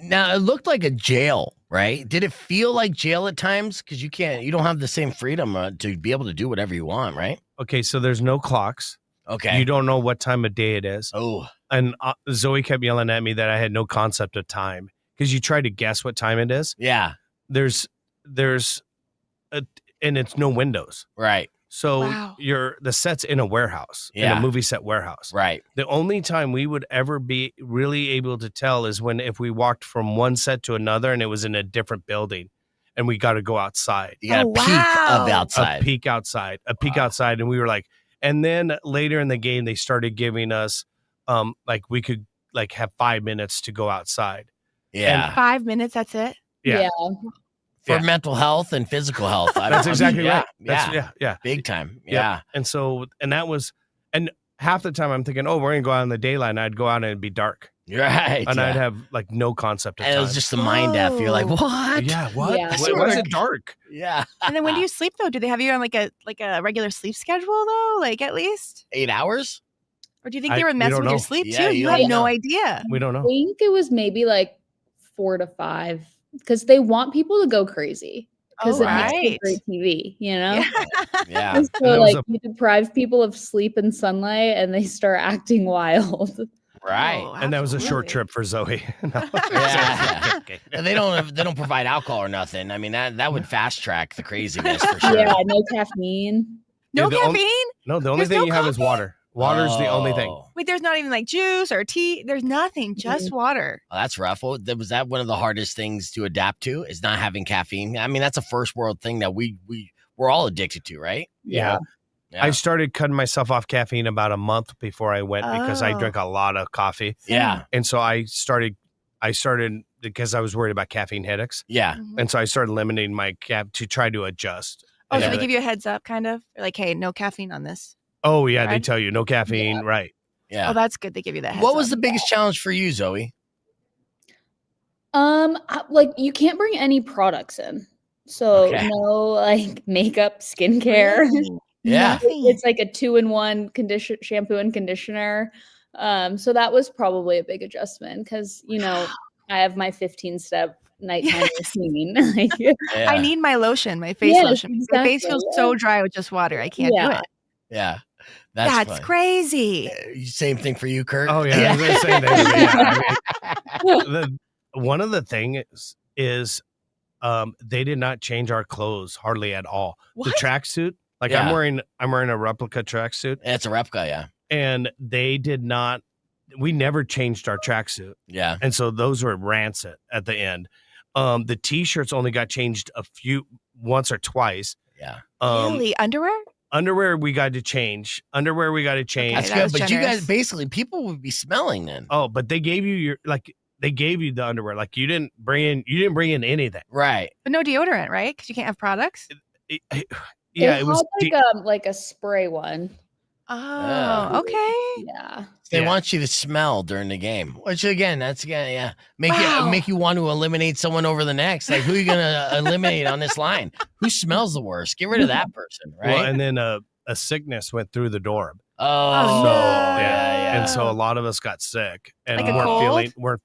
Now it looked like a jail, right? Did it feel like jail at times? Because you don't have the same freedom to be able to do whatever you want, right? Okay, so there's no clocks. Okay. You don't know what time of day it is. Oh. And Zoe kept yelling at me that I had no concept of time because you try to guess what time it is. Yeah. And it's no windows. Right. So Wow. the set's in a warehouse, in Yeah. a movie set warehouse. Right. The only time we would ever be really able to tell is if we walked from one set to another and it was in a different building and we got to go outside. You got a peek of outside. A peek outside. And we were like, and then later in the game, they started giving us, like we could like have 5 minutes to go outside. Yeah. 5 minutes, that's it? Yeah. For mental health and physical health. That's exactly right. Yeah. Big time. Yeah. Yeah. And half the time I'm thinking, oh, we're going to go out in the daylight. And I'd go out and it'd be dark. Right. And I'd have like no concept of And time. it was just the mind F. You're like, what? Yeah, what? Yeah. Why is it dark? Yeah. And then when do you sleep though? Do they have you on like a regular sleep schedule though? Like at least? 8 hours? Or do you think we they were messing don't with your know. sleep Yeah, too? you You don't have no know. idea. We don't I know. think it was maybe like 4 to 5 because they want people to go crazy because Oh, it makes right. for great TV, you know? Yeah. And And that so was like you deprive people of sleep and sunlight and they start acting wild. Right. Oh, And that was a short absolutely. trip for Zoe. No. Yeah. Okay. And they don't provide alcohol or nothing. I mean, that would fast track the craziness for sure. No caffeine. No Yeah, the only- caffeine? No, the only There's thing no you have is coffee? water. Water's the only thing. Oh. Wait, Wait, there's not even like juice or tea. There's nothing, just water. Oh, that's rough. Was that one of the hardest things to adapt to? Is not having caffeine? I mean, that's a first world thing that we're all addicted to, right? Yeah. I started cutting myself off caffeine about a month before I went because I drank a lot of coffee. Yeah. And so I started because I was worried about caffeine headaches. Yeah. And so I started eliminating my to try to adjust. Oh, so they give you a heads up, kind of? Like, hey, no caffeine on this. Oh, yeah. They Right? tell you no caffeine. Right. Yeah. Oh, that's good. They give you that heads What was up. the biggest challenge for you, Zoe? Like you can't bring any products in. So Okay. no like makeup, skincare. Yeah. It's like a 2-in-1 shampoo and conditioner. So that was probably a big adjustment because I have my 15-step nighttime routine. Like, I need my lotion, my face Yes, lotion. My face feels exactly, so dry with just water. I can't do it. Yeah. That's fun. crazy. Same thing for you, Curt? Oh, yeah. The same thing. I mean, one of the things is they did not change our clothes hardly at all. What? The tracksuit, like I'm wearing a replica tracksuit. It's a replica, yeah. And they did not. We never changed our tracksuit. Yeah. And so those were rancid at the end. The t-shirts only got changed once or twice. Yeah. Really? Underwear we got to change. That's that good. was But you generous. guys, basically, people would be smelling then. Oh, but they gave you they gave you the underwear. Like you didn't bring in anything. Right. But no deodorant, right? Because you can't have products. Yeah, it was like a spray one. Oh, okay. Yeah. They want you to smell during the game, which again, make you want to eliminate someone over the next. Like, who are you going to eliminate on this line? Who smells the worst? Get rid of that person, right? Well, and then a sickness went through the dorm. Oh, no. yeah. And so a lot of us got sick and Like a cold? weren't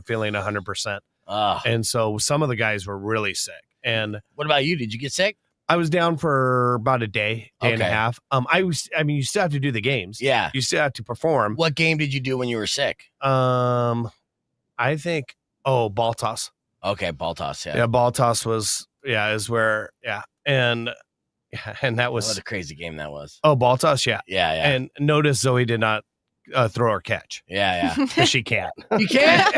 feeling 100%. Oh. And so some of the guys were really sick. And What about you? Did you get sick? I was down for about a day and a half. You still have to do the games. Yeah. You still have to perform. What game did you do when you were sick? I think ball toss. Okay, ball toss. Yeah. Yeah, ball toss is where and that was What a crazy game that was. ball toss, yeah. Yeah. And notice Zoe did not throw or catch Yeah. because she can't. You can't.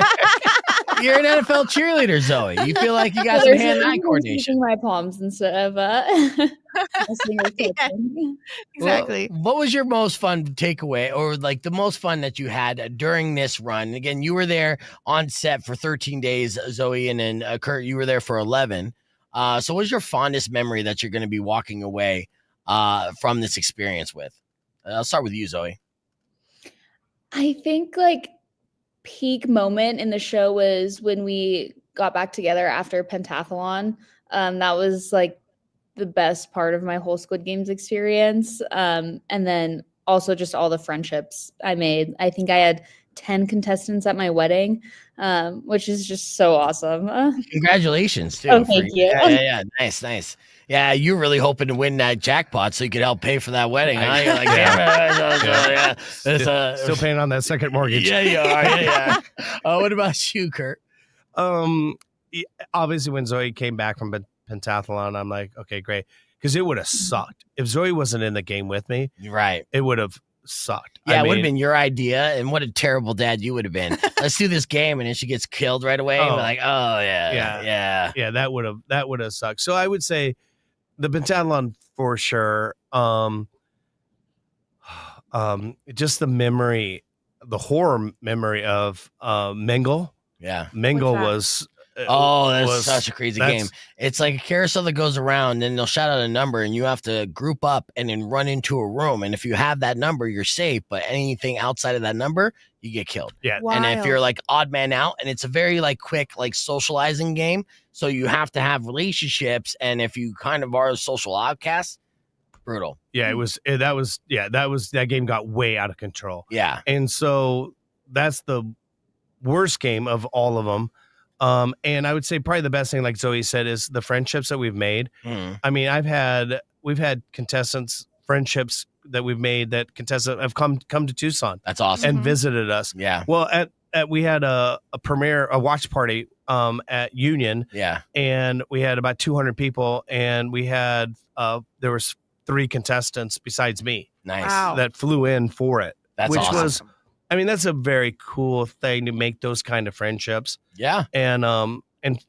You're an NFL cheerleader, Zoe. You feel like you got some hand-eye coordination. Using my palms instead of messing with pitching. Exactly. Well, what was your most fun takeaway, or like the most fun that you had during this run? Again, you were there on set for 13 days, Zoe, and then Curt, you were there for 11. So what's your fondest memory that you're going to be walking away from this experience with? I'll start with you, Zoe. I think like peak moment in the show was when we got back together after pentathlon. That was like the best part of my whole Squid Games experience. And then also just all the friendships I made. I think I had 10 contestants at my wedding, which is just so awesome. Congratulations, too. Oh, thank you. Yeah. Nice. Yeah, you're really hoping to win that jackpot so you could help pay for that wedding. Huh? You're like, damn it. Still paying on that second mortgage. Yeah, you are. Yeah. What about you, Curt? Obviously, when Zoe came back from pentathlon, I'm like, okay, great. Because it would have sucked. If Zoe wasn't in the game with me, Right. it would have sucked. Yeah, it would have been your idea, and what a terrible dad you would have been. Let's do this game, and then she gets killed right away. And we're like, oh, yeah. Yeah, that would have sucked. So I would say the pentathlon for sure. Just the memory, the horror memory of Mengele. Yeah. Mengele was. That's such a crazy game. It's like a carousel that goes around, and they'll shout out a number, and you have to group up and then run into a room. And if you have that number, you're safe. But anything outside of that number, you get killed. Yeah. And if you're like odd man out, and it's a very like quick like socializing game, so you have to have relationships. And if you kind of are a social outcast, brutal. Yeah, that game got way out of control. Yeah. And so that's the worst game of all of them. And I would say probably the best thing, like Zoe said, is the friendships that we've made. I mean, we've had contestants friendships that we've made that contestants have come to Tucson. That's awesome. And visited us. Yeah. Well, we had a watch party at Union. Yeah. And we had about 200 people, and we had there was 3 contestants besides me. Nice. Wow. That flew in for it. That's which awesome. was that's a very cool thing to make those kind of friendships. Yeah. And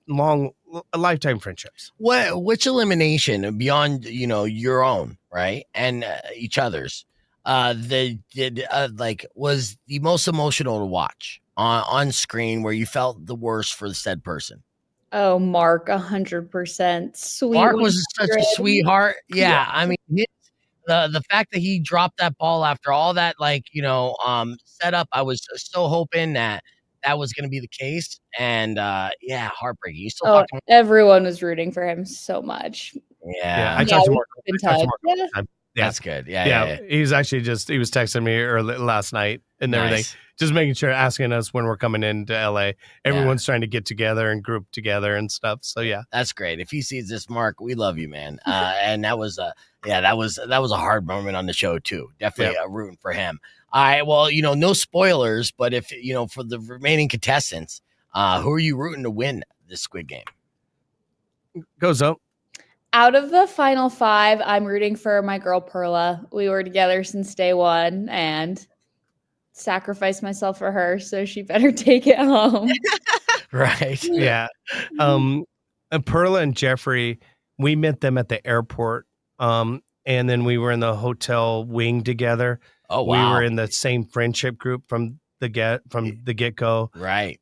long lifetime friendships. Which elimination beyond, your own, right? And each other's, was the most emotional to watch on screen, where you felt the worst for the said person? Oh, Mark, 100%. Sweet. Mark was such a 100. sweetheart. Yeah. I mean, the fact that he dropped that ball after all that, setup, I was so hoping that was going to be the case. And heartbreaking. You still talk to him? Everyone was rooting for him so much. Yeah. I talked to Mark. In touch. All the time. Yeah. That's good. Yeah. He was actually he was texting me last night and everything, Nice. just making sure, asking us when we're coming into LA. Everyone's trying to get together and group together and stuff. So yeah, that's great. If he sees this, Mark, we love you, man. And that was that was a hard moment on the show too. Definitely rooting for him. All right. Well, no spoilers, but if for the remaining contestants, who are you rooting to win this Squid Game? Goes up. Out of the final 5, I'm rooting for my girl Perla. We were together since day one and sacrificed myself for her, so she better take it home. Right. Yeah. And Perla and Jeffrey, we met them at the airport. And then we were in the hotel wing together. Oh, wow. We were in the same friendship group from the get-go. Right.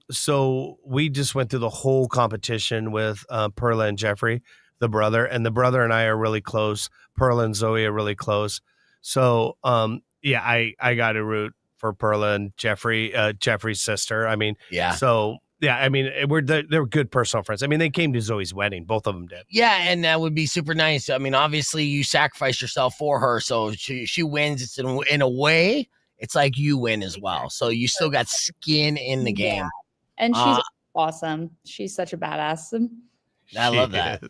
So we just went through the whole competition with Perla and Jeffrey, the brother, and the brother and I are really close. Perla and Zoe are really close. So, I got to root for Perla and Jeffrey, Jeffrey's sister. I mean, yeah. So, yeah, I mean, they're good personal friends. I mean, they came to Zoe's wedding. Both of them did. Yeah, and that would be super nice. I mean, obviously, you sacrificed yourself for her, so she wins. It's in a way, it's like you win as well. So you still got skin in the game. And she's awesome. She's such a badass. I love that.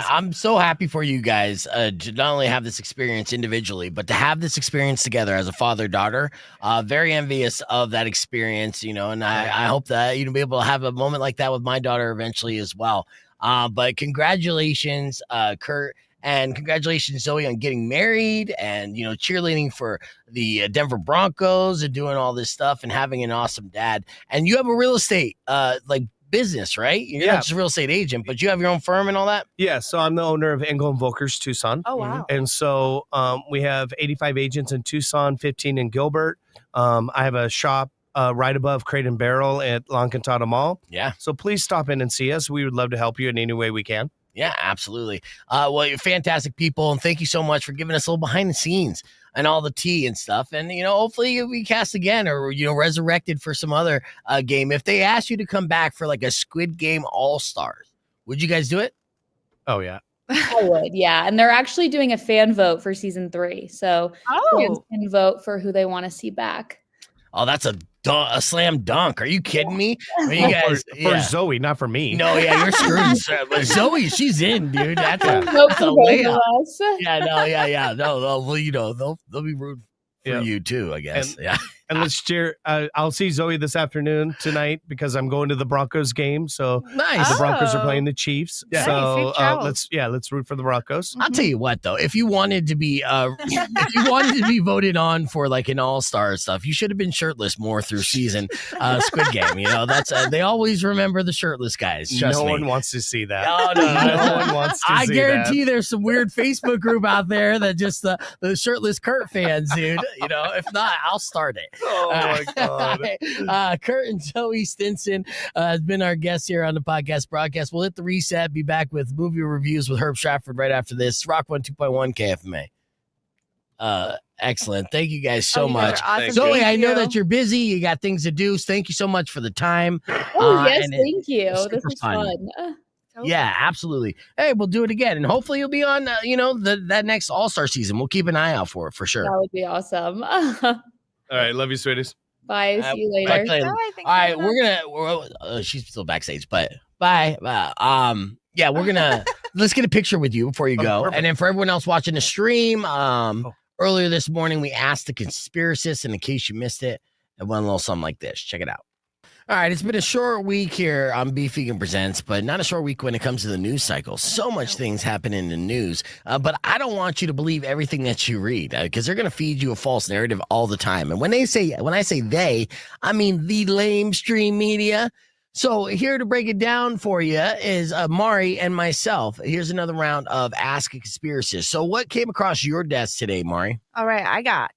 I'm so happy for you guys to not only have this experience individually, but to have this experience together as a father-daughter. Very envious of that experience, and I hope that you'll be able to have a moment like that with my daughter eventually as well. But congratulations, Curt, and congratulations, Zoe, on getting married and, cheerleading for the Denver Broncos and doing all this stuff and having an awesome dad. And you have a real estate, business, right? You're not just a real estate agent, but you have your own firm and all that? Yeah, so I'm the owner of Engel & Volkers Tucson. Oh, wow. And so we have 85 agents in Tucson, 15 in Gilbert. I have a shop right above Crate and Barrel at La Encantada Mall. Yeah. So please stop in and see us. We would love to help you in any way we can. Yeah, absolutely. Well, you're fantastic people, and thank you so much for giving us a little behind the scenes and all the tea and stuff. And, hopefully you'll be cast again or, resurrected for some other game. If they asked you to come back for like a Squid Game All-Stars, would you guys do it? Oh, yeah. I would, yeah. And they're actually doing a fan vote for season 3. So fans can vote for who they want to see back. Oh, that's a slam dunk. Are you kidding me? You guys, for Zoe, not for me. No, yeah, you're screwed. But Zoe, she's in, dude. That's a layup. Yeah. No, well, they'll be rooting for you too, I guess. And let's cheer. I'll see Zoe this afternoon tonight because I'm going to the Broncos game. So nice. The Broncos are playing the Chiefs. Yeah. So let's root for the Broncos. I'll tell you what, though, if you wanted to be voted on for like an all-star stuff, you should have been shirtless more through season Squid Game. That's they always remember the shirtless guys. Trust me. No one wants to see that. No one wants to I see guarantee that. there's some weird Facebook group out there that just the shirtless Curt fans, dude. If not, I'll start it. Oh my God. Curt and Zoe Stinson has been our guest here on the podcast broadcast. We'll hit the reset, be back with movie reviews with Herb Stratford right after this. Rock 102.1 KFMA. Excellent. Thank you guys so much. Awesome. Zoe, I know that you're busy. You got things to do. So thank you so much for the time. Yes, thank you. This was fun. Yeah, absolutely. Hey, we'll do it again. And hopefully you'll be on, that next All-Star season. We'll keep an eye out for it for sure. That would be awesome. All right. Love you, sweeties. Bye. See you later. All right. We're she's still backstage, but bye. We're gonna let's get a picture with you before you go. Perfect. And then for everyone else watching the stream, earlier this morning we asked the conspiracists, and in case you missed it, it went a little something like this. Check it out. All right, it's been a short week here on Beef Vegan Presents, but not a short week when it comes to the news cycle. So much things happen in the news, but I don't want you to believe everything that you read because they're going to feed you a false narrative all the time. And when I say they, I mean the lamestream media. So here to break it down for you is Mari and myself. Here's another round of Ask a Conspiracist. So what came across your desk today, Mari? All right, I got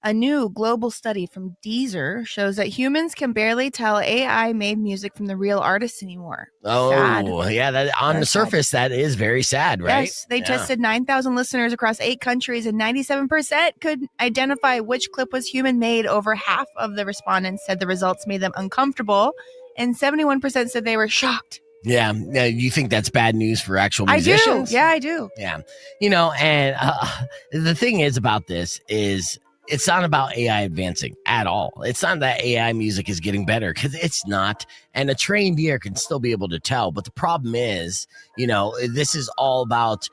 a new global study from Deezer shows that humans can barely tell AI made music from the real artists anymore. Oh, Sad. yeah. That on Very the surface, that is very sad, right? Yes, they Yeah. tested 9,000 listeners across 8 countries, and 97% could identify which clip was human made. Over half of the respondents said the results made them uncomfortable, and 71% said they were shocked. Yeah. You think that's bad news for actual I do. musicians? Yeah, I do. Yeah. And the thing is about this is it's not about AI advancing at all. It's not that AI music is getting better because it's not. And a trained ear can still be able to tell. But the problem is, this is all about,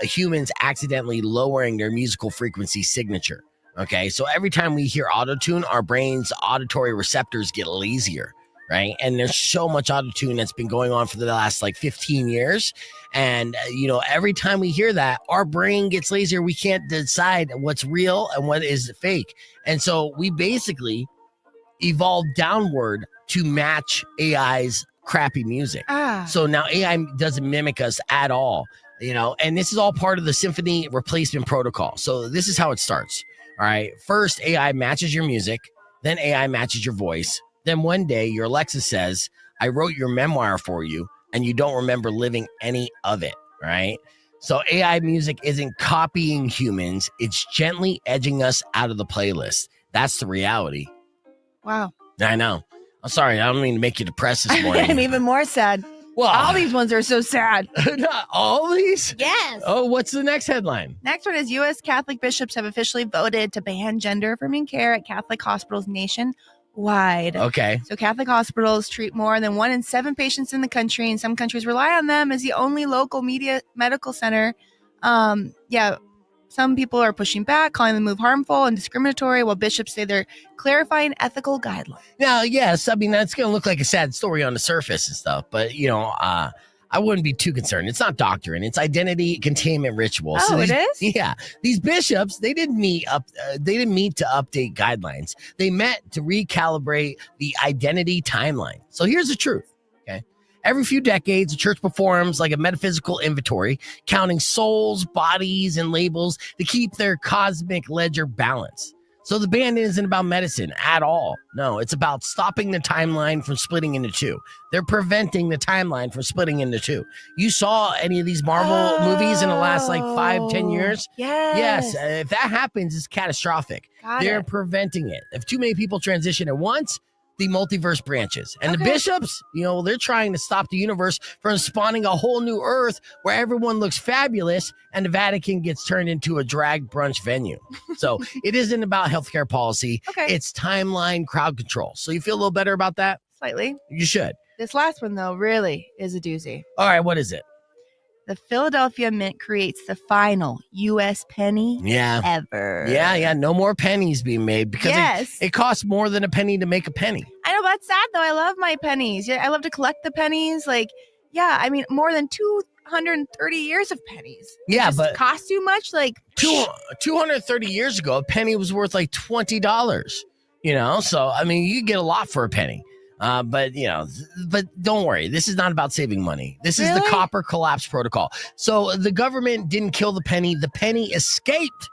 humans accidentally lowering their musical frequency signature. Okay. So every time we hear autotune, our brain's auditory receptors get lazier. Right. And there's so much autotune that's been going on for the last 15 years. And, every time we hear that, our brain gets lazier. We can't decide what's real and what is fake. And so we basically evolved downward to match AI's crappy music. So now AI doesn't mimic us at all, and this is all part of the symphony replacement protocol. So this is how it starts. All right. First, AI matches your music. Then AI matches your voice. Then one day your Alexa says, I wrote your memoir for you, and you don't remember living any of it, right? So AI music isn't copying humans. It's gently edging us out of the playlist. That's the reality. Wow. I know. I'm sorry. I don't mean to make you depressed this morning. I'm even more sad. Well, all these ones are so sad. All these? Yes. Oh, what's the next headline? Next one is U.S. Catholic bishops have officially voted to ban gender-affirming care at Catholic hospitals nationwide. Okay. So Catholic hospitals treat more than 1 in 7 patients in the country, and some countries rely on them as the only local medical center. Some people are pushing back, calling the move harmful and discriminatory, while bishops say they're clarifying ethical guidelines. Now, yes, I mean, that's going to look like a sad story on the surface and stuff, but, I wouldn't be too concerned. It's not doctrine. It's identity containment ritual. Oh, it is? Yeah. These bishops, they didn't meet to update guidelines. They met to recalibrate the identity timeline. So here's the truth. Okay. Every few decades, the church performs like a metaphysical inventory, counting souls, bodies, and labels to keep their cosmic ledger balanced. So the ban isn't about medicine at all. No, it's about stopping the timeline from splitting into two. They're preventing the timeline from splitting into two. You saw any of these Marvel movies in the last 5-10 years? Yes. Yes. If that happens, it's catastrophic. They're preventing it. If too many people transition at once, the multiverse branches. And the bishops, they're trying to stop the universe from spawning a whole new earth where everyone looks fabulous and the Vatican gets turned into a drag brunch venue. So it isn't about healthcare policy. It's timeline crowd control. So you feel a little better about that? Slightly. You should. This last one, though, really is a doozy. All right, what is it? The Philadelphia Mint creates the final U.S. penny ever. Yeah. No more pennies being made because it costs more than a penny to make a penny. I know, that's sad, though. I love my pennies. Yeah, I love to collect the pennies. More than 230 years of pennies. Yeah, but cost too much? 230 years ago, a penny was worth $20. So, you get a lot for a penny. But don't worry. This is not about saving money. This is the copper collapse protocol. So the government didn't kill the penny. The penny escaped.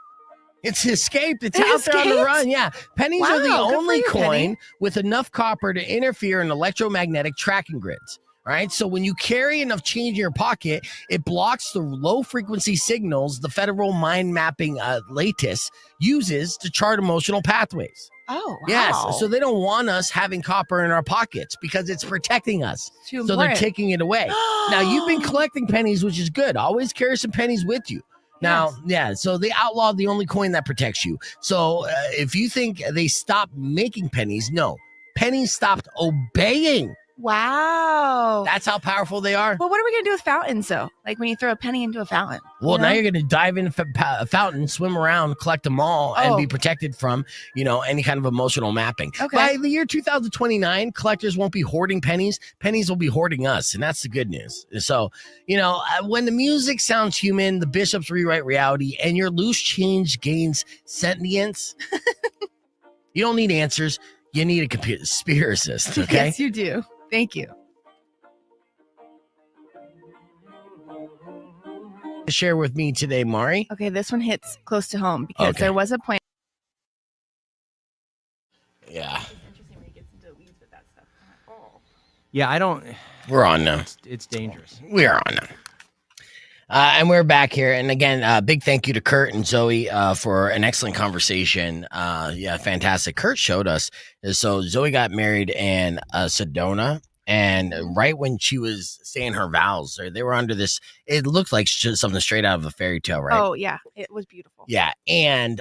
It's escaped. It's out there on the run. Yeah. Pennies are the only coin with enough copper to interfere in electromagnetic tracking grids. Right. So when you carry enough change in your pocket, it blocks the low frequency signals the federal mind mapping lattice uses to chart emotional pathways. Oh, wow. Yes. So they don't want us having copper in our pockets because it's protecting us. So important. They're taking it away. Now, you've been collecting pennies, which is good. Always carry some pennies with you. Now, so they outlawed the only coin that protects you. So if you think they stopped making pennies, no. Pennies stopped obeying Wow. That's how powerful they are. Well, what are we going to do with fountains, though? Like when you throw a penny into a fountain? Well, you know? now you're going to dive in a fountain, swim around, collect them all, and be protected from, any kind of emotional mapping. Okay. By the year 2029, collectors won't be hoarding pennies. Pennies will be hoarding us, and that's the good news. So, when the music sounds human, the bishops rewrite reality, and your loose change gains sentience, you don't need answers. You need a conspiracist, okay? Yes, you do. Thank you. Share with me today, Mari. Okay, this one hits close to home because there was a point. Yeah. Interesting when he gets into the weeds with that stuff. Yeah, I don't. We're on now. It's dangerous. We're on now. And we're back here. And again, big thank you to Curt and Zoe for an excellent conversation. Fantastic. Curt showed us. So Zoe got married in Sedona. And right when she was saying her vows, they were under this, it looked like something straight out of a fairy tale, right? Oh, yeah. It was beautiful. Yeah. And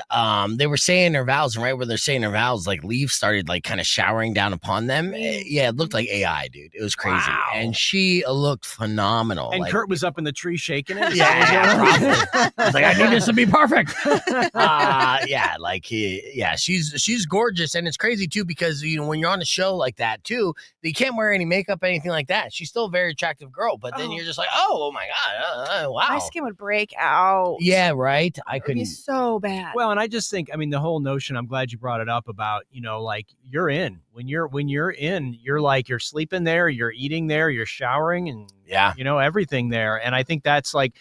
they were saying their vows, and right when they're saying their vows, like leaves started like kind of showering down upon them. Yeah, it looked like AI, dude. It was crazy. Wow. And she looked phenomenal. And like, Curt was up in the tree shaking it. Yeah, probably. I was like, I need this to be perfect. She's gorgeous, and it's crazy too because when you're on a show like that too, you can't wear any makeup, anything like that. She's still a very attractive girl, but then you're just like, oh my god, wow, My skin would break out. Yeah, right. I It would be couldn't. so bad. Well, and I just think, the whole notion, I'm glad you brought it up about, like you're in. When you're in, you're like, you're sleeping there, you're eating there, you're showering, and everything there. And I think that's like,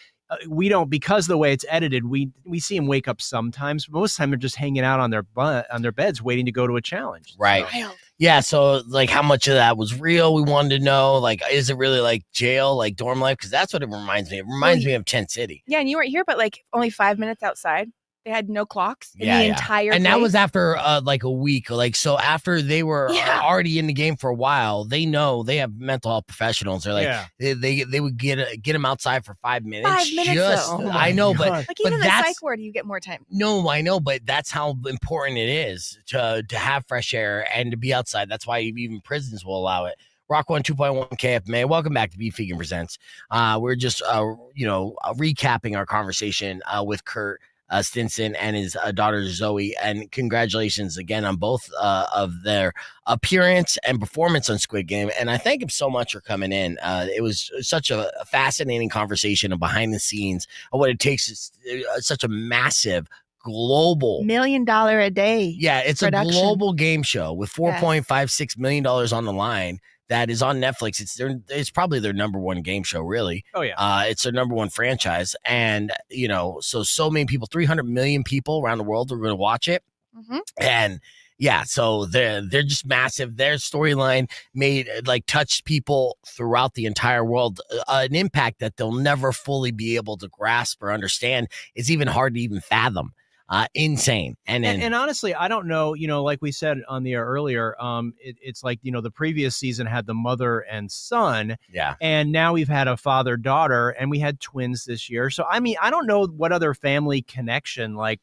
we don't, because the way it's edited, we see them wake up sometimes. But most of the time they're just hanging out on their beds waiting to go to a challenge. Right. So. Yeah. So like how much of that was real? We wanted to know, like, is it really like jail, like dorm life? Because that's what it reminds me. It reminds me of Tent City. Yeah. And you weren't here, but like only 5 minutes outside. They had no clocks in Yeah, the yeah. entire And that place. was after like a week. Like, so after they were already in the game for a while, they know they have mental health professionals. They're like, they would get them outside for 5 minutes. 5 minutes, though. I know, but like even the that's, psych ward, you get more time. No, I know, but that's how important it is to have fresh air and to be outside. That's why even prisons will allow it. Rock 1 2.1 KFMA. Welcome back to Beef Vegan Presents. We're just recapping our conversation with Curt Stinson and his daughter Zoe, and congratulations again on both of their appearance and performance on Squid Game. And I thank him so much for coming in. It was such a fascinating conversation of behind the scenes of what it takes. Such a massive global $1 million a day. Yeah, it's production. a global game show with $4.56 million on the line. That is on Netflix. It's probably their number one game show, really. Oh yeah, it's their number one franchise, and so many people, 300 million people around the world are going to watch it, and so they're just massive. Their storyline touched people throughout the entire world, an impact that they'll never fully be able to grasp or understand. It's even hard to even fathom. Insane. And honestly, I don't know, like we said on the air earlier, it's like, the previous season had the mother and son. Yeah. And now we've had a father-daughter, and we had twins this year. So, I don't know what other family connection, like,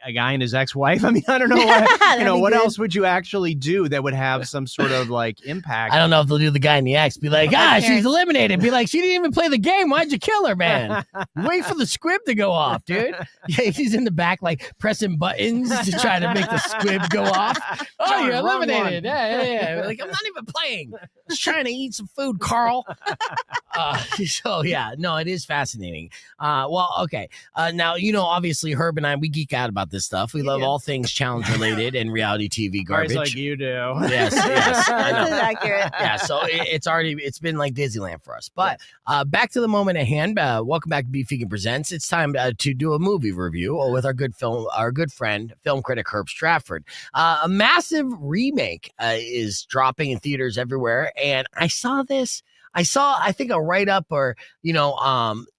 a guy and his ex-wife. I don't know what, what else would you actually do that would have some sort of like impact? I don't know if they'll do the guy and the ex. Be like, she's eliminated. Be like, she didn't even play the game. Why'd you kill her, man? Wait for the squib to go off, dude. Yeah, he's in the back like pressing buttons to try to make the squib go off. Oh, you're eliminated. Yeah. Like, I'm not even playing. Just trying to eat some food, Carl. It is fascinating. Okay. Now, obviously Herb and I, we geek out about this stuff. We love all things challenge related and reality TV garbage. Like you do. Yes. I know. This is accurate. Yeah, so it's been like Disneyland for us. But back to the moment at hand. Welcome back to Beef Vegan Presents. It's time to do a movie review with our good friend, film critic Herb Stratford. A massive remake is dropping in theaters everywhere, and I saw this. I think a write-up or,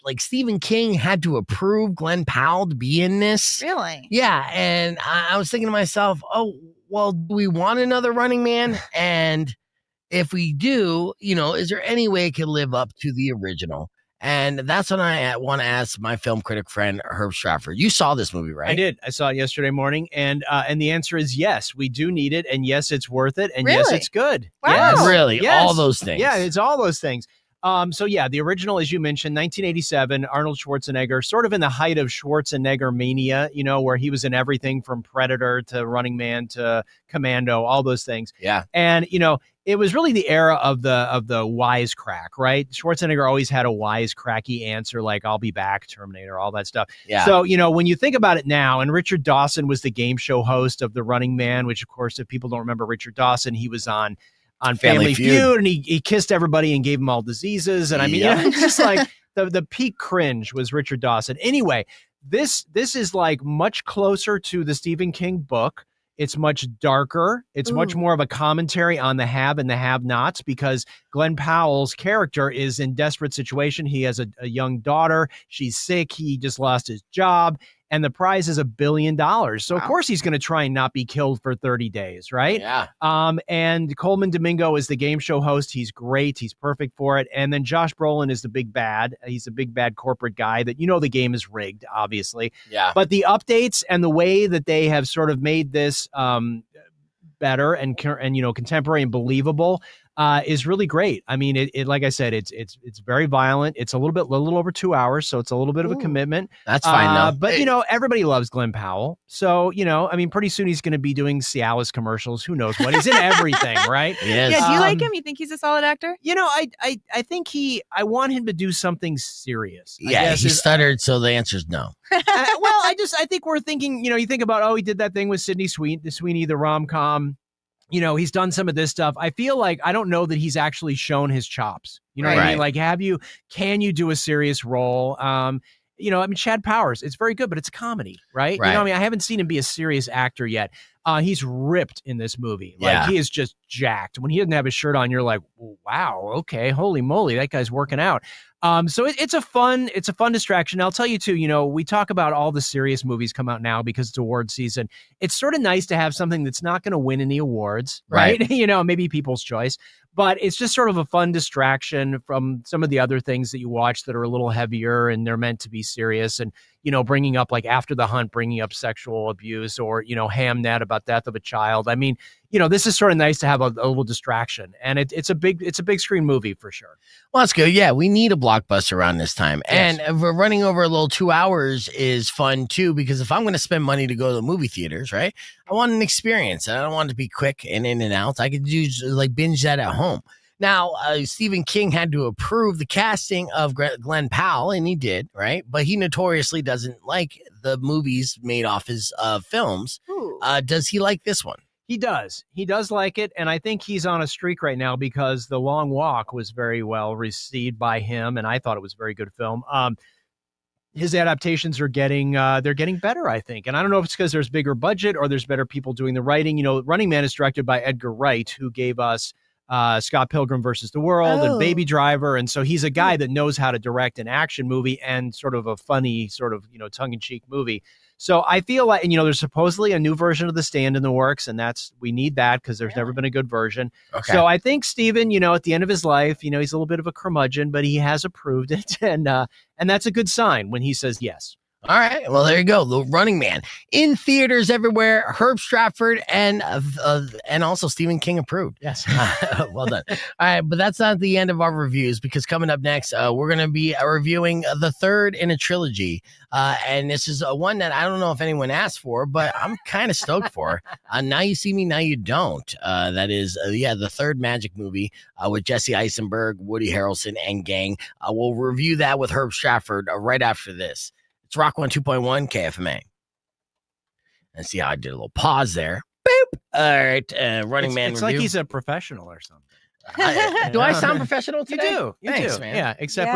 like Stephen King had to approve Glen Powell to be in this. Really? Yeah. And I was thinking to myself, oh, well, do we want another Running Man? And if we do, is there any way it could live up to the original? And that's when I want to ask my film critic friend, Herb Stratford. You saw this movie, right? I did. I saw it yesterday morning, and the answer is yes, we do need it, and yes, it's worth it, and yes, Really? it's good. Wow. Yes. Really? Yes. All those things? Yeah, it's all those things. So yeah, the original, as you mentioned, 1987, Arnold Schwarzenegger, sort of in the height of Schwarzenegger mania, where he was in everything from Predator to Running Man to Commando, all those things. Yeah. And, it was really the era of the wisecrack, right? Schwarzenegger always had a wisecracky answer, like "I'll be back," Terminator, all that stuff. Yeah. So when you think about it now, and Richard Dawson was the game show host of The Running Man, which of course, if people don't remember Richard Dawson, he was on Family Feud, and he kissed everybody and gave them all diseases, and I mean, it's just like the peak cringe was Richard Dawson. Anyway, this is like much closer to the Stephen King book. It's much darker. It's much more of a commentary on the have and the have-nots, because Glen Powell's character is in desperate situation. He has a young daughter. She's sick. He just lost his job. And the prize is $1 billion. So, of course, he's going to try and not be killed for 30 days, right? Yeah. And Coleman Domingo is the game show host. He's great. He's perfect for it. And then Josh Brolin is the big bad. He's a big bad corporate guy that, the game is rigged, obviously. Yeah. But the updates and the way that they have sort of made this better and contemporary and believable is really great. I mean, it like I said, it's very violent. It's a little over 2 hours, so it's a little bit of a commitment. That's fine though. But everybody loves Glen Powell, so I mean, pretty soon he's going to be doing Cialis commercials. Who knows what? He's in everything, right? Yes. Yeah, do you like him? You think he's a solid actor? I think I want him to do something serious. Yeah, he stuttered, so the answer is no. Well, I think we're thinking, you think about, he did that thing with Sydney Sweeney, the rom-com. He's done some of this stuff. I feel like I don't know that he's actually shown his chops. You know what I mean? Like, can you do a serious role? I mean, Chad Powers, it's very good, but it's a comedy, right? Right. I mean, I haven't seen him be a serious actor yet. He's ripped in this movie. Like, he is just jacked. When he doesn't have his shirt on, you're like, wow, okay, holy moly, that guy's working out. So it's a fun distraction. I'll tell you too, we talk about all the serious movies come out now because it's award season. It's sort of nice to have something that's not going to win any awards, right? Maybe People's Choice, but it's just sort of a fun distraction from some of the other things that you watch that are a little heavier and they're meant to be serious. And, bringing up, like, After the Hunt, bringing up sexual abuse, or, Hamnet about death of a child. I mean, this is sort of nice to have a little distraction, and it's a big screen movie for sure. Well, that's good. Yeah, we need a blockbuster around this time. Yes. And if we're running over a little 2 hours is fun too, because if I'm going to spend money to go to the movie theaters, right, I want an experience, and I don't want it to be quick and in and out. I could do binge that at home. Now, Stephen King had to approve the casting of Glen Powell, and he did, right? But he notoriously doesn't like the movies made off his films. Does he like this one? He does. He does like it, and I think he's on a streak right now because The Long Walk was very well received by him, and I thought it was a very good film. His adaptations are getting better, I think. And I don't know if it's because there's bigger budget or there's better people doing the writing. Running Man is directed by Edgar Wright, who gave us Scott Pilgrim versus the World and Baby Driver. And so he's a guy that knows how to direct an action movie and sort of a funny, sort of, tongue-in-cheek movie. So I feel like, and there's supposedly a new version of The Stand in the works, and we need that because there's never been a good version. Okay. So I think Steven, at the end of his life, he's a little bit of a curmudgeon, but he has approved it. And that's a good sign when he says yes. All right. Well, there you go. The Running Man in theaters everywhere. Herb Stratford and also Stephen King approved. Yes. Well done. All right. But that's not the end of our reviews, because coming up next, we're going to be reviewing the third in a trilogy. And this is one that I don't know if anyone asked for, but I'm kind of stoked for. Now You See Me, Now You Don't. That is, the third Magic movie with Jesse Eisenberg, Woody Harrelson, and gang. We'll review that with Herb Stratford right after this. It's Rock 102.1 KFMA. And see how I did a little pause there. Boop. All right. Running Man It's review. like he's a professional or something. Do I sound professional today? You Thanks, do. man. Yeah, except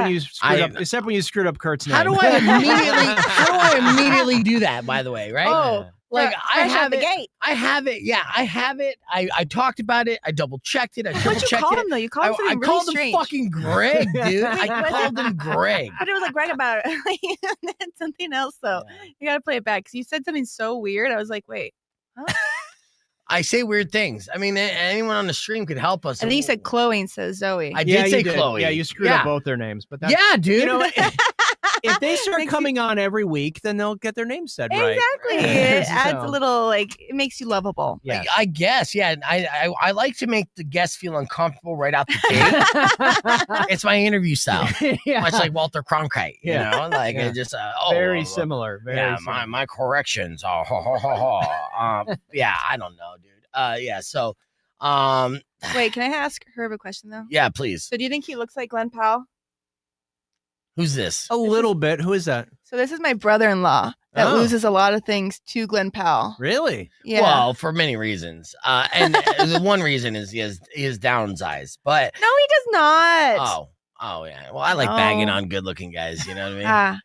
when you screwed up Kurt's name. How do I immediately do that, by the way, right? Oh, like I fresh out have the it. gate. I have it. Yeah, I have it. I talked about it. I double checked it. I triple What'd you checked call it. him though? You called him I something really called him strange. fucking Greg, dude. I Wait, what? called him Greg. I thought it was like Greg about it. It's something else though. You gotta play it back because you said something so weird. I was like, wait, huh? I say weird things. I mean, anyone on the stream could help us. I think you said Chloe instead of Zoe. I did say you Chloe. Yeah, you screwed up both their names. But that's, yeah, dude. You know, if they start coming on every week, then they'll get their names said right. Exactly. It adds a little, like, it makes you lovable. Yeah. I guess, yeah. I like to make the guests feel uncomfortable right out the gate. It's my interview style. Much like Walter Cronkite, you know? Like, it just, very similar. Very similar. My corrections. Yeah, I don't know, dude. Yeah, so, Wait, can I ask Herb a question, though? yeah, please. So do you think he looks like Glen Powell? Who's this? A little bit. Who is that? So this is my brother-in-law that Oh. loses a lot of things to Glen Powell. Really? Yeah. Well, for many reasons. And the one reason is he has Down's eyes. But No, he does not. oh yeah. Well, I like bagging on good-looking guys. You know what I mean?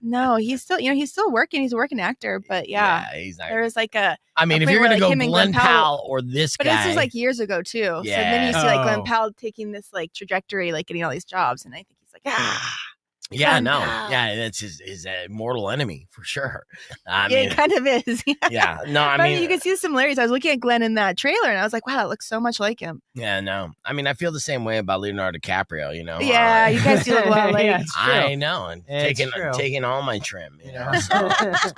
No, he's still working. He's a working actor, but yeah he's not. there was like a. I mean, if point you're where, gonna like, go him and Glen Glen Powell or this But guy, this was like years ago too. So then you see like Glen Powell taking this like trajectory, like getting all these jobs, and I think he's like, yeah, Glen no, Powell. yeah, that's his mortal enemy for sure. I yeah, mean, it kind of is. yeah, no, I But mean, you can see the similarities. I was looking at Glenn in that trailer, and I was like, wow, it looks so much like him. yeah, no, I mean, I feel the same way about Leonardo DiCaprio. You know, Yeah, you guys do look a lot like. Yeah, it's true. I know, and It's true. taking all my trim, you know, so, it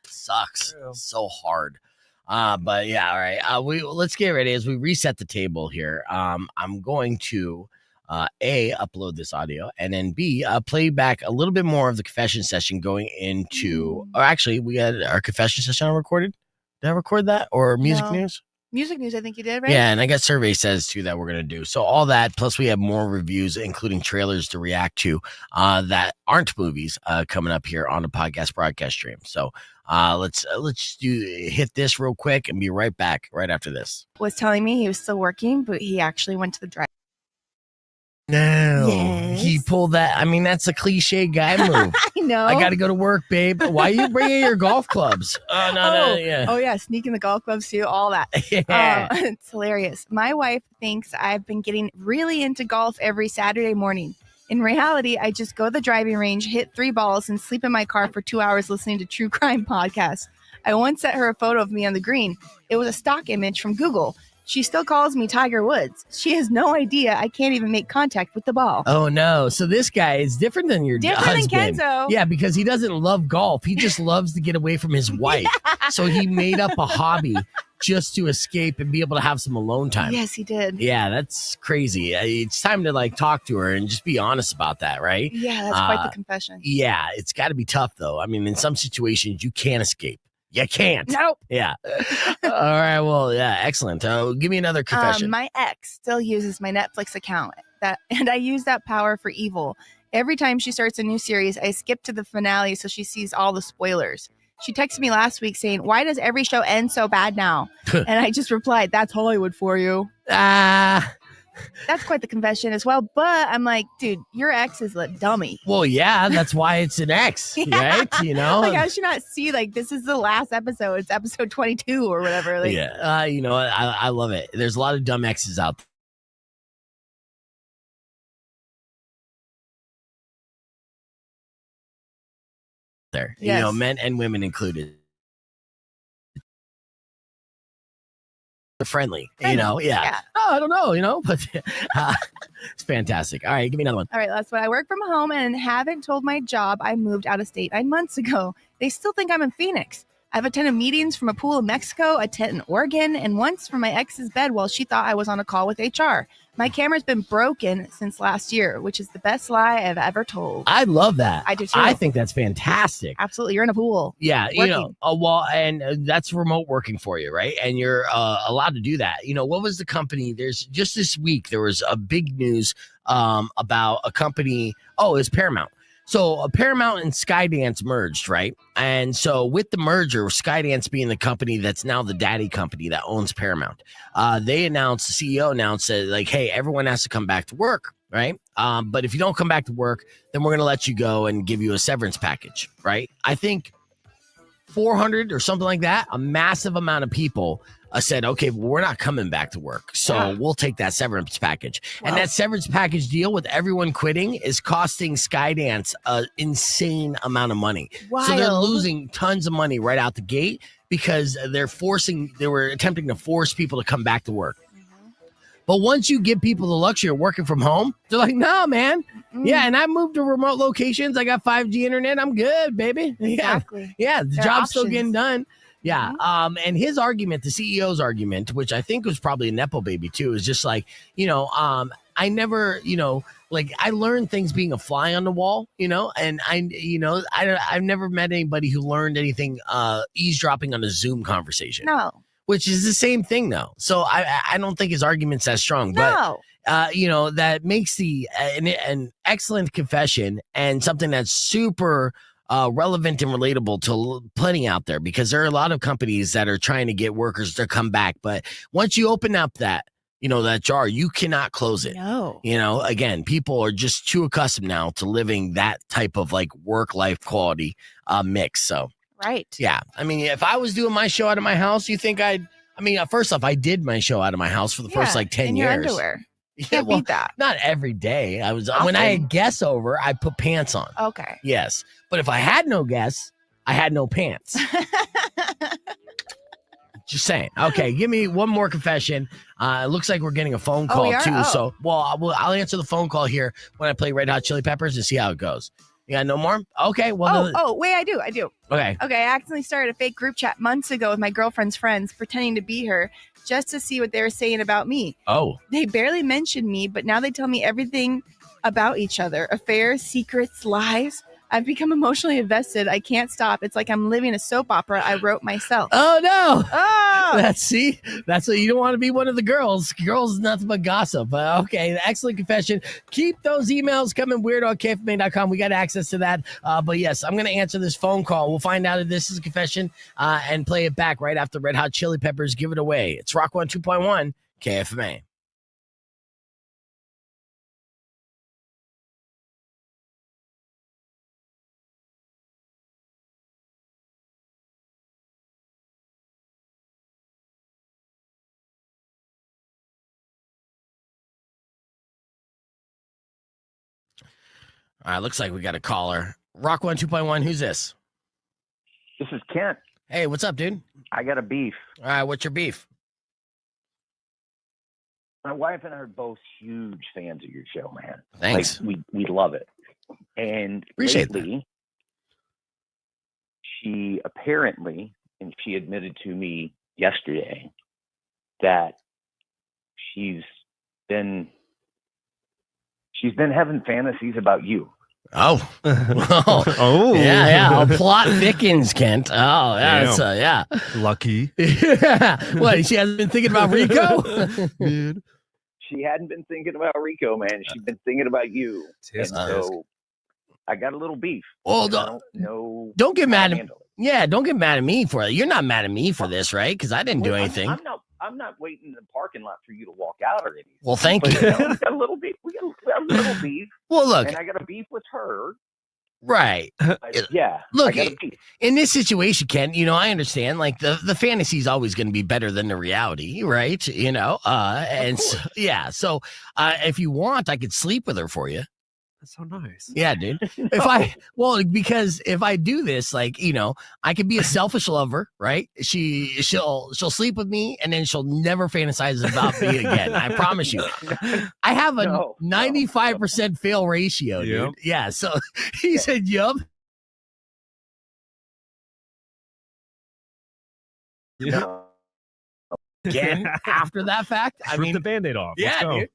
sucks so hard. But yeah, all right. Let's get ready as we reset the table here. I'm going to A, upload this audio, and then B, play back a little bit more of the confession session going into, or actually, we had our confession session recorded. Did I record that or music No. news? Music news, I think you did, right? Yeah, and I got survey says too that we're gonna do. So all that, plus we have more reviews, including trailers to react to that aren't movies coming up here on the podcast broadcast stream. So let's hit this real quick and be right back right after this. Was telling me he was still working, but he actually went to the drive. No, Yes. he pulled that. I mean, that's a cliche guy move. I know. I got to go to work, babe. Why are you bringing your golf clubs? No, yeah. Oh yeah, sneaking the golf clubs too, all that. Yeah. It's hilarious. My wife thinks I've been getting really into golf every Saturday morning. In reality, I just go to the driving range, hit 3 balls, and sleep in my car for 2 hours listening to true crime podcasts. I once sent her a photo of me on the green. It was a stock image from Google. She still calls me Tiger Woods. She has no idea I can't even make contact with the ball. Oh no! So this guy is different than your husband. Different than Kenzo. Yeah, because he doesn't love golf. He just loves to get away from his wife. So he made up a hobby just to escape and be able to have some alone time. Yes, he did. Yeah, that's crazy. It's time to like talk to her and just be honest about that, right? Yeah, that's quite the confession. Yeah, it's got to be tough though. I mean, in some situations you can't escape. You can't. Nope. Yeah. All right. Well, yeah. Excellent. Give me another confession. My ex still uses my Netflix account, and I use that power for evil. Every time she starts a new series, I skip to the finale so she sees all the spoilers. She texted me last week saying, "Why does every show end so bad now?" And I just replied, "That's Hollywood for you." That's quite the confession as well. But I'm like, dude, your ex is a dummy. Well, yeah, that's why it's an X, right? You know, Like, how should not see, like, this is the last episode. It's episode 22 or whatever. Like, yeah. You know, I love it. There's a lot of dumb X's out there. Yes. You know, men and women included. They're friendly, you know? Yeah. Oh, I don't know, you know, but it's fantastic. All right, give me another one. All right, last one. I work from home and haven't told my job I moved out of state 9 months ago. They still think I'm in Phoenix. I've attended meetings from a pool in Mexico, a tent in Oregon, and once from my ex's bed while she thought I was on a call with HR. My camera's been broken since last year, which is the best lie I've ever told. I love that. I do too. I think that's fantastic. Absolutely. You're in a pool. Yeah, you Working. know, well, and that's remote working for you, right? And you're allowed to do that. You know, what was the company? There's just this week, there was a big news about a company. Oh, it's Paramount. So Paramount and Skydance merged, right? And so with the merger, Skydance being the company that's now the daddy company that owns Paramount, they announced, the CEO announced that, like, hey, everyone has to come back to work, right? But if you don't come back to work, then we're going to let you go and give you a severance package, right? I think 400 or something like that, a massive amount of people said, okay, well, we're not coming back to work. So we'll take that severance package. Wow. And that severance package deal with everyone quitting is costing Skydance an insane amount of money. Wild. So they're losing tons of money right out the gate because they were attempting to force people to come back to work. But once you give people the luxury of working from home, they're like, no, man. Yeah, and I moved to remote locations. I got 5G internet. I'm good, baby. Yeah, Exactly. yeah, the There are job's still options. getting done. Yeah. And his argument, the CEO's argument, which I think was probably a Nepo baby too, is just like, I never, like I learned things being a fly on the wall, and I've never met anybody who learned anything eavesdropping on a Zoom conversation. No. Which is the same thing though. So I don't think his argument's that strong. No. But that makes an excellent confession and something that's super relevant and relatable to plenty out there, because there are a lot of companies that are trying to get workers to come back. But once you open up that jar, you cannot close it. No. Again, people are just too accustomed now to living that type of like work-life quality mix. So. Right. Yeah. I mean, if I was doing my show out of my house, you think first off, I did my show out of my house for the first like 10 in years. Your underwear. Yeah, Can't beat that. Not every day. Often. When I had guests over, I put pants on. Okay. Yes. But if I had no guests, I had no pants. Just saying. Okay, give me one more confession. It looks like we're getting a phone call too. Oh. So, I'll answer the phone call here when I play Red Hot Chili Peppers and see how it goes. You got no more? Okay. Well. Wait, I do. Okay. Okay, I accidentally started a fake group chat months ago with my girlfriend's friends, pretending to be her, just to see what they were saying about me. Oh. They barely mentioned me, but now they tell me everything about each other. Affairs, secrets, lies. I've become emotionally invested. I can't stop. It's like I'm living a soap opera I wrote myself. Oh no. Oh, That's what you don't want to be one of the girls. Girls is nothing but gossip. Okay, excellent confession. Keep those emails coming, weirdo@kfma.com. We got access to that. But yes, I'm going to answer this phone call. We'll find out if this is a confession and play it back right after Red Hot Chili Peppers give it away. It's Rock 102.1 KFMA. All right, looks like we got a caller. Rock 102.1, who's this? This is Kent. Hey, what's up, dude? I got a beef. All right, what's your beef? My wife and I are both huge fans of your show, man. Thanks. Like, we love it. And Appreciate lately, she apparently, and she admitted to me yesterday, that she's been having fantasies about you. Oh. Oh. Yeah. A plot thickens, Kent. Oh, yeah. That's, yeah. Lucky. What, she hasn't been thinking about Rico? Dude. She hadn't been thinking about Rico, man. She's been thinking about you. And so I got a little beef. Well, I don't know. Don't get mad how to at handle it. Yeah, don't get mad at me for it. You're not mad at me for this, right? Because I didn't do Wait, anything. I'm not waiting in the parking lot for you to walk out or anything. Well, thank But, you. we got a little beef. We got a little beef. Well, look, And I got a beef with her. right. Yeah. Look, I got a beef. in this situation, Ken, I understand like the fantasy is always going to be better than the reality, right? And so, yeah. So if you want, I could sleep with her for you. That's so nice. Yeah, dude. Because if I do this, like, I could be a selfish lover, right? She'll sleep with me and then she'll never fantasize about me again. I promise you. I have a 95% fail ratio, dude. Yep. Yeah. So he said, yup. No. Again, after that fact, I Rip mean, the Band-Aid off. yeah, Let's go. dude.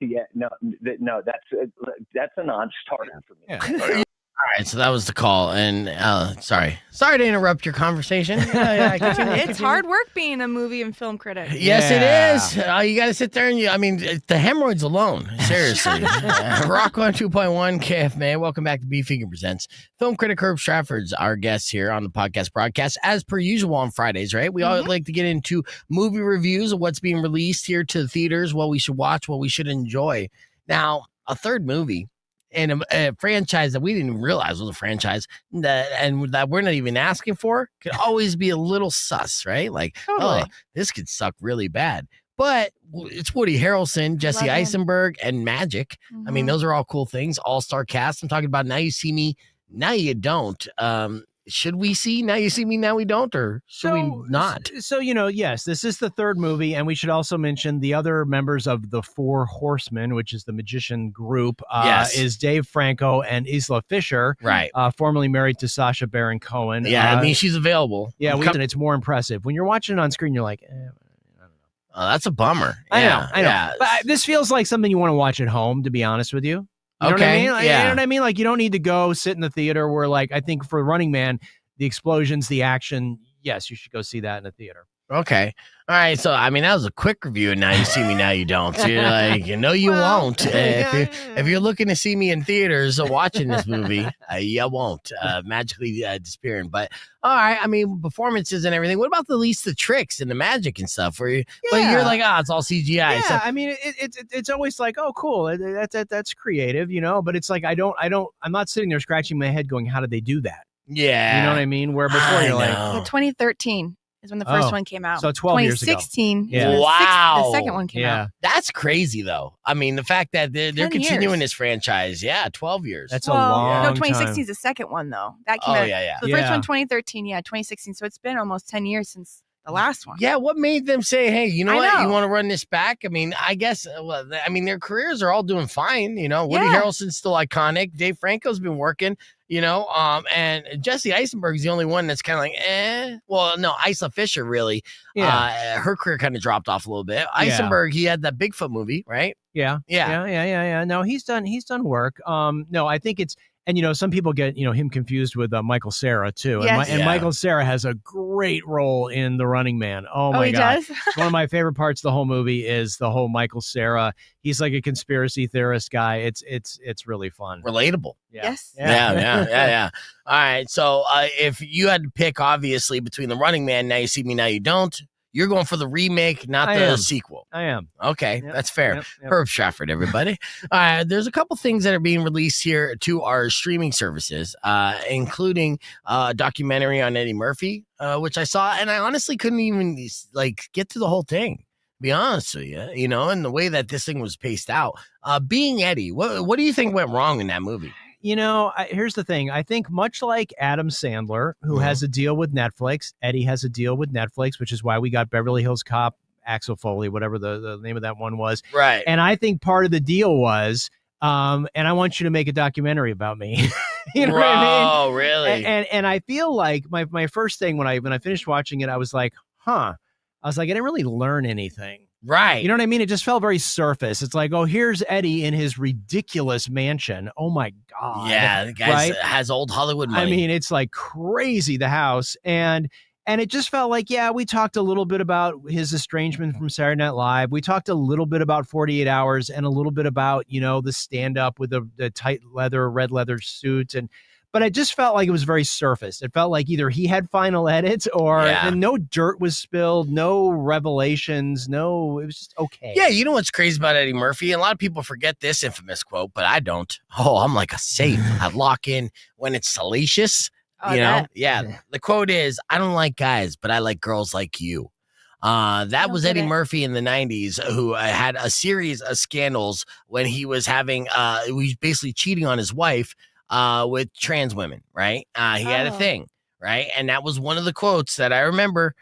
Yeah, no, that's a non-starter for me. Yeah. All right, so that was the call, and sorry to interrupt your conversation. Continue. it's hard work being a movie and film critic. Yes, Yeah. it is. You got to sit there and the hemorrhoids alone. Seriously. Rock 102.1 KFMA. Welcome back to Beefegan Presents. Film critic Herb Stratford's our guest here on the podcast broadcast, as per usual on Fridays, right? We all like to get into movie reviews of what's being released here to the theaters, what we should watch, what we should enjoy. Now, a third movie and a franchise that we didn't even realize was a franchise that we're not even asking for could always be a little sus, right? Like, Totally. oh, this could suck really bad. But it's Woody Harrelson, Jesse Love him. Eisenberg, and Magic. I mean, those are all cool things. All-star cast. I'm talking about Now You See Me, Now You Don't. should we see Now You See Me, Now We Don't, or should we not? So, yes, this is the third movie, and we should also mention the other members of the Four Horsemen, which is the magician group, is Dave Franco and Isla Fisher, right? Formerly married to Sacha Baron Cohen. Yeah, I mean, she's available. Yeah, and it's more impressive. When you're watching it on screen, you're like, I don't know. That's a bummer. I know. Yeah. But this feels like something you want to watch at home, to be honest with you. You know what I mean? You know what I mean? Like, you don't need to go sit in the theater where, like, I think for Running Man, the explosions, the action, yes, you should go see that in the theater. Okay. All right. So, I mean, that was a quick review. And Now You See Me, Now You Don't. So you're like, you won't. If you're looking to see me in theaters watching this movie, you won't magically disappearing. But all right. I mean, performances and everything. What about the tricks and the magic and stuff? But you're like, it's all CGI. Yeah. So, I mean, it's always like, oh, cool. That's creative, But it's like, I'm not sitting there scratching my head going, how did they do that? Yeah. You know what I mean? Where before you're like, 2013 is when the first one came out. So 12 years ago. 2016. Yeah. Wow. The second one came out. That's crazy, though. I mean, the fact that they're continuing this franchise. Yeah, 12 years. That's a long No, 2016 time. is the second one, though. That came out. Yeah. So the first one, 2013. Yeah, 2016. So it's been almost 10 years since the last one. Yeah, what made them say, hey, you know I what? know. You want to run this back? I mean, I guess, their careers are all doing fine. Woody Harrelson's still iconic. Dave Franco's been working, and Jesse Eisenberg's the only one that's kind of like, Well, no, Isla Fisher, really. Yeah. Her career kind of dropped off a little bit. Eisenberg, he had that Bigfoot movie, right? Yeah. No, he's done work. No, I think it's, and some people get him confused with Michael Cera too. Yes. And Michael Cera has a great role in The Running Man. Oh my God. Does? One of my favorite parts of the whole movie is the whole Michael Cera. He's like a conspiracy theorist guy. It's really fun. Relatable. Yeah. Yes. Yeah. All right. So if you had to pick, obviously, between The Running Man, Now You See Me, Now You Don't, you're going for the remake, not the sequel. I am. Okay, that's fair. Yep. Herb Stratford, everybody. There's a couple things that are being released here to our streaming services, including a documentary on Eddie Murphy, which I saw, and I honestly couldn't even get to the whole thing. To be honest with you, and the way that this thing was paced out. Being Eddie, what do you think went wrong in that movie? Here's the thing. I think much like Adam Sandler, who has a deal with Netflix, Eddie has a deal with Netflix, which is why we got Beverly Hills Cop, Axel Foley, whatever the name of that one was. Right. And I think part of the deal was, and I want you to make a documentary about me. You know what I mean? Oh, really? And I feel like my first thing when I finished watching it, I was like, I didn't really learn anything. Right. You know what I mean? It just felt very surface. It's like, oh, here's Eddie in his ridiculous mansion. Oh my God. Yeah, the guy has old Hollywood money. I mean, it's like crazy, the house. And it just felt like, we talked a little bit about his estrangement from Saturday Night Live. We talked a little bit about 48 Hours and a little bit about, the stand-up with the tight red leather suit. But it just felt like it was very surface. It felt like either he had final edits or and no dirt was spilled, no revelations, it was just okay. Yeah, you know what's crazy about Eddie Murphy? And a lot of people forget this infamous quote, but I don't. Oh, I'm like a safe. I lock in when it's salacious. Yeah. The quote is, I don't like guys, but I like girls like you. That was Eddie Murphy in the 90s, who had a series of scandals when he was he was basically cheating on his wife with trans women, right? He had a thing, right? And that was one of the quotes that I remember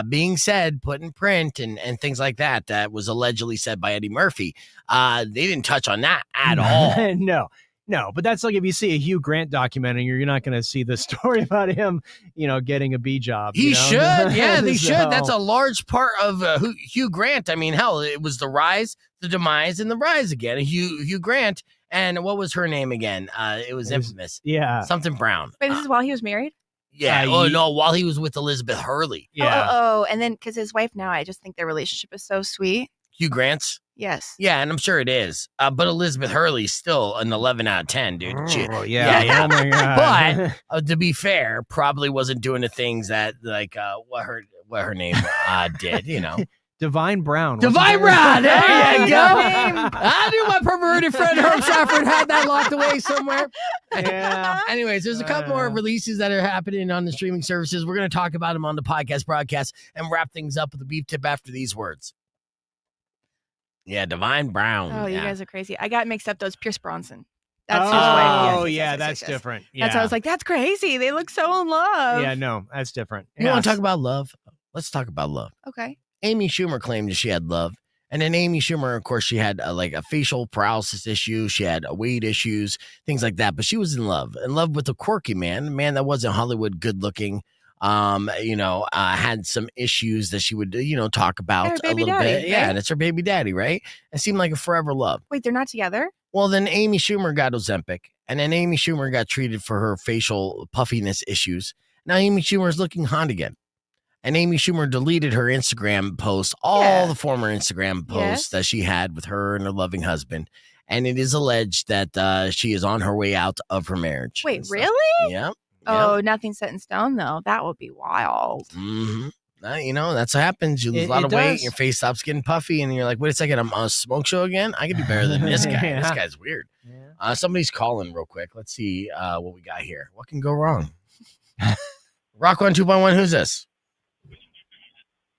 being said, put in print and things like that, that was allegedly said by Eddie Murphy. They didn't touch on that at all. No, but that's like if you see a Hugh Grant documentary, you're not going to see the story about him, getting a B job. He should. Yeah, they should. That's a large part of Hugh Grant. I mean, hell, it was the rise, the demise, and the rise again. Hugh Grant. And what was her name again? It was infamous. Yeah. Something Brown. But this is while he was married? Yeah. While he was with Elizabeth Hurley. Yeah. Oh, and then because his wife now, I just think their relationship is so sweet. Hugh Grant's? Yes. Yeah, and I'm sure it is. But Elizabeth Hurley's still an 11 out of 10, dude. Oh, yeah. Oh, my God. But to be fair, probably wasn't doing the things that what her name did, Divine Brown. Divine Brown. There you go. I knew my perverted friend Herb Stratford had that locked away somewhere. Yeah. Anyways, there's a couple more releases that are happening on the streaming services. We're going to talk about them on the podcast broadcast and wrap things up with a beef tip after these words. Yeah, Divine Brown. Oh, you guys are crazy. I got mixed up. Those Pierce Bronson. That's his wife. Oh, Yes, that's different. Yeah. That's why I was like, that's crazy. They look so in love. Yeah, no, that's different. You want to talk about love? Let's talk about love. Okay. Amy Schumer claimed that she had love. And then Amy Schumer, of course, she had like a facial paralysis issue. She had weight issues, things like that. But she was in love with a quirky man, a man that wasn't Hollywood good looking. Had some issues that she would, talk about a little bit. Right? Yeah, and it's her baby daddy, right? It seemed like a forever love. Wait, they're not together? Well, then Amy Schumer got Ozempic, and then Amy Schumer got treated for her facial puffiness issues. Now Amy Schumer is looking hot again. And Amy Schumer deleted her Instagram posts, all the former Instagram posts that she had with her and her loving husband. And it is alleged that she is on her way out of her marriage. Wait, really? Yeah. Oh, nothing's set in stone, though. That would be wild. Mm-hmm. That's what happens. You lose a lot of weight, your face stops getting puffy, and you're like, wait a second, I'm on a smoke show again? I could do better than this guy. This guy's weird. Yeah. Somebody's calling real quick. Let's see what we got here. What can go wrong? Rock 1, 2.1, who's this?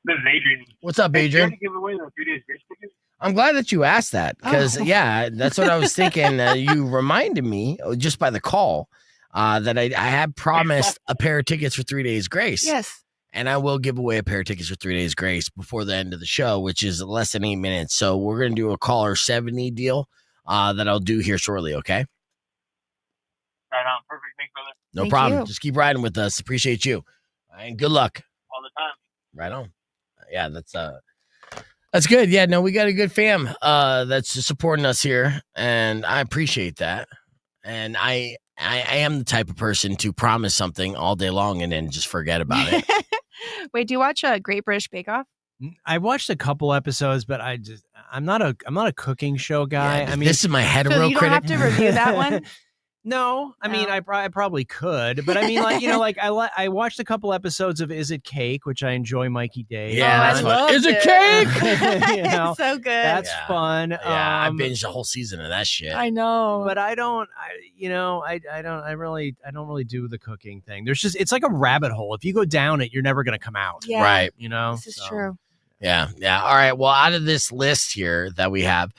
This is Adrian. What's up, Adrian? Give away the 3 days grace tickets? I'm glad that you asked that because, that's what I was thinking. You reminded me just by the call that I had promised a pair of tickets for 3 days grace. Yes. And I will give away a pair of tickets for 3 days grace before the end of the show, which is less than 8 minutes. So we're going to do a caller 70 deal that I'll do here shortly, okay? Right on. Perfect. Thanks, brother. No problem. Just keep riding with us. Appreciate you. And good luck. All the time. Right on. Yeah, that's good. Yeah, no, we got a good fam that's supporting us here, and I appreciate that. And I am the type of person to promise something all day long and then just forget about it. Wait, do you watch Great British Bake Off? I watched a couple episodes, but I'm not a cooking show guy. Yeah, I mean, this is my hetero so you critic. Don't have to review that one. No, I mean, I probably could, but I mean, like, I watched a couple episodes of Is It Cake, which I enjoy Mikey Day. Yeah, that's fun. Is it cake? It's so good. That's fun. Yeah, I binged a whole season of that shit. I know, but I don't really do the cooking thing. It's like a rabbit hole. If you go down it, you're never going to come out. Yeah, right. This is true. Yeah. All right. Well, out of this list here that we have,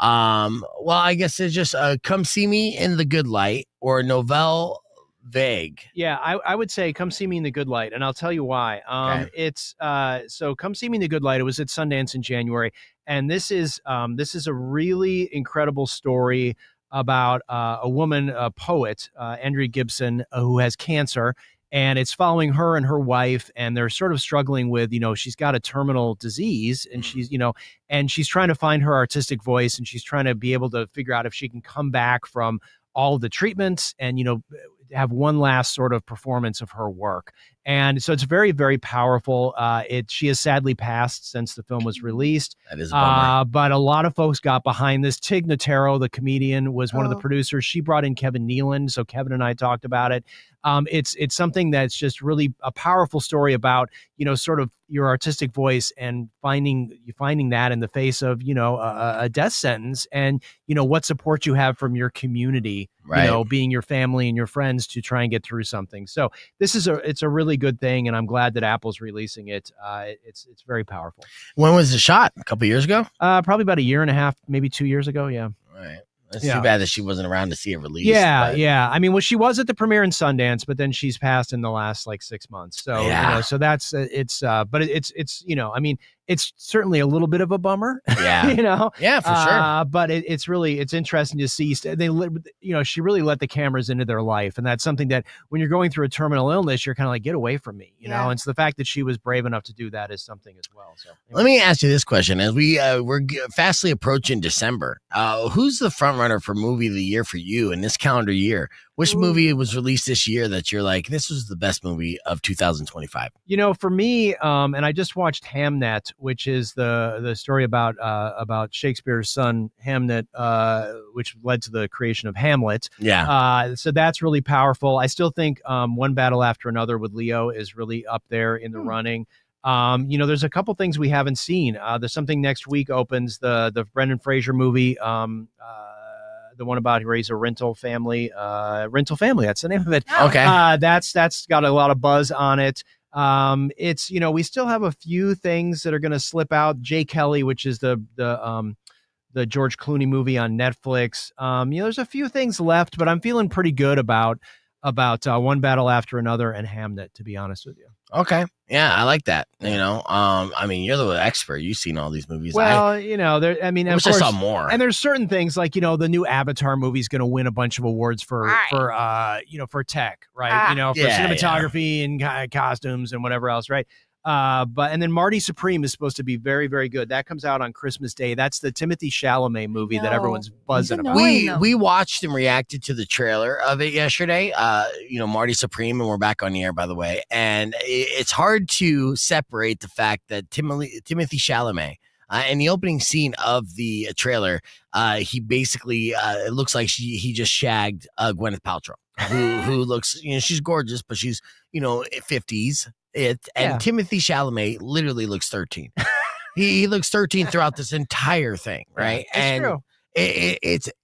I guess it's just Come See Me in the Good Light or Nouvelle Vague. Yeah, I would say Come See Me in the Good Light, and I'll tell you why. It's so Come See Me in the Good Light. It was at Sundance in January, and this is a really incredible story about a woman, a poet, Andrea Gibson, who has cancer. And it's following her and her wife, and they're sort of struggling with, she's got a terminal disease, and she's trying to find her artistic voice, and she's trying to be able to figure out if she can come back from all of the treatments and, have one last sort of performance of her work. And so it's very, very powerful. She has sadly passed since the film was released. That is a bummer. But a lot of folks got behind this. Tig Notaro, the comedian, was one of the producers. She brought in Kevin Nealon. So Kevin and I talked about it. It's something that's just really a powerful story about, sort of your artistic voice and finding that in the face of, a death sentence and, what support you have from your community, right. Being your family and your friends to try and get through something. So it's a really good thing. And I'm glad that Apple's releasing it. It's very powerful. When was the shot? A couple years ago? Probably about 1.5 years, maybe 2 years ago. Yeah. Right. It's too bad that she wasn't around to see it released. Yeah. I mean, she was at the premiere in Sundance, but then she's passed in the last 6 months. So, so that's but it's I mean, it's certainly a little bit of a bummer. Yeah. Yeah, for sure. But it's interesting to see. She really let the cameras into their life, and that's something that when you're going through a terminal illness, you're kind of like, get away from me, you know. And so the fact that she was brave enough to do that is something as well. So let me ask you this question: as we're fastly approaching December, who's the front runner for movie of the year for you in this calendar year? Which movie was released this year that you're like, this was the best movie of 2025? For me, and I just watched Hamnet, which is the story about Shakespeare's son Hamnet, which led to the creation of Hamlet. Yeah. So that's really powerful. I still think One Battle After Another with Leo is really up there in the running. There's a couple things we haven't seen. There's something next week opens the Brendan Fraser movie. The one about where he's a rental family. That's the name of it. Okay. That's got a lot of buzz on it. It's, we still have a few things that are going to slip out. Jay Kelly, which is the the George Clooney movie on Netflix. There's a few things left, but I'm feeling pretty good about One Battle After Another and Hamnet, to be honest with you. Okay. Yeah, I like that. I mean, you're the expert. You've seen all these movies. Well, I of wish course, I saw more. And there's certain things like, the new Avatar movie is going to win a bunch of awards for tech, right? For cinematography and costumes and whatever else, right? And then Marty Supreme is supposed to be very, very good. That comes out on Christmas Day. That's the Timothy Chalamet movie that everyone's buzzing about. We watched and reacted to the trailer of it yesterday. Marty Supreme, and we're back on the air, by the way. And it's hard to separate the fact that Timothy Chalamet, in the opening scene of the trailer, he basically it looks like he just shagged Gwyneth Paltrow, who looks, she's gorgeous, but she's 50s. Timothy Chalamet literally looks 13. he looks 13 throughout this entire thing, right? It's true.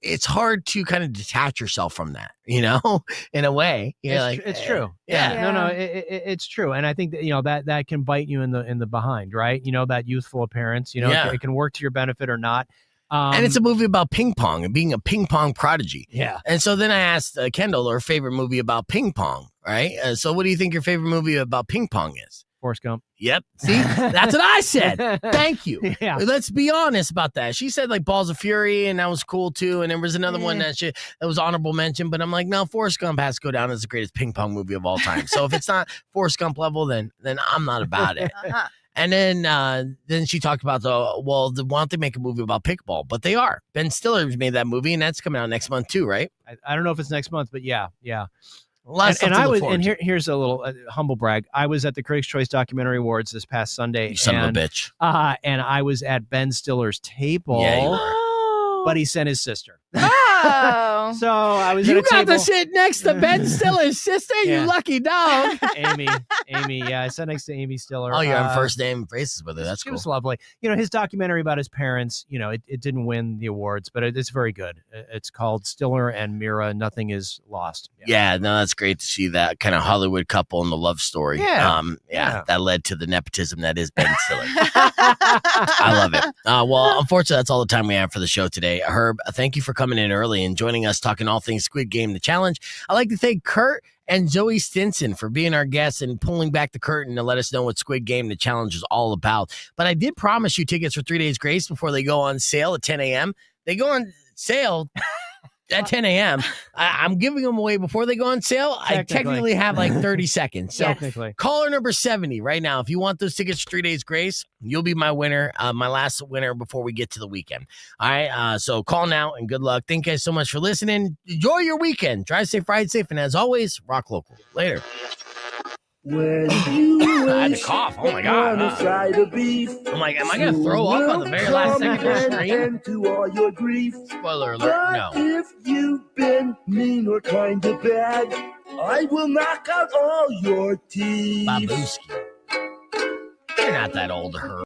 It's hard to kind of detach yourself from that, in a way. It's true. Yeah. No, it's true. And I think that that can bite you in the behind, right? That youthful appearance. It can work to your benefit or not. And it's a movie about ping pong and being a ping pong prodigy. Yeah. And so then I asked Kendall her favorite movie about ping pong, right? So what do you think your favorite movie about ping pong is? Forrest Gump. Yep. See, that's what I said. Thank you. Yeah. Let's be honest about that. She said like Balls of Fury, and that was cool too. And there was another one that was honorable mention, but I'm like, no, Forrest Gump has to go down as the greatest ping pong movie of all time. So if it's not Forrest Gump level, then I'm not about it. And then she talked about why don't they make a movie about pickleball? But they are. Ben Stiller's made that movie, and that's coming out next month too, right? I don't know if it's next month, but yeah. Here's a little humble brag. I was at the Critics' Choice Documentary Awards this past Sunday. You son of a bitch. And I was at Ben Stiller's table. Yeah, you were. But he sent his sister. Oh. So I was You at a got table. to sit next to Ben Stiller's sister, Yeah. you lucky dog. Amy. Yeah, I sat next to Amy Stiller. Oh, you're on first name basis with her. That's She cool. was lovely. His documentary about his parents, it didn't win the awards, but it's very good. It's called Stiller and Mira, Nothing Is Lost. Yeah, no, that's great to see that kind of Hollywood couple and the love story. Yeah. That led to the nepotism that is Ben Stiller. I love it. Well, unfortunately, that's all the time we have for the show today. Herb, thank you for coming in early and joining us talking all things Squid Game, the challenge. I'd like to thank Curt and Zoe Stinson for being our guests and pulling back the curtain to let us know what Squid Game, the challenge, is all about. But I did promise you tickets for 3 Days Grace before they go on sale at 10 a.m. They go on sale at 10 a.m. I'm giving them away before they go on sale. I technically have like 30 seconds. So Technically. caller number 70 right now. If you want those tickets for 3 Days Grace, you'll be my winner, my last winner before we get to the weekend. All right. So call now and good luck. Thank you guys so much for listening. Enjoy your weekend. Drive safe, ride safe. And as always, rock local. Later. When you I had to cough. Oh my God. on a side of beef, I'm like, am I going to throw up on the very last second of the stream? and to all your grief. Spoiler alert. No. But if you've been mean or kind of bad, I will knock out all your teeth. Babuski. You're not that old, Herb.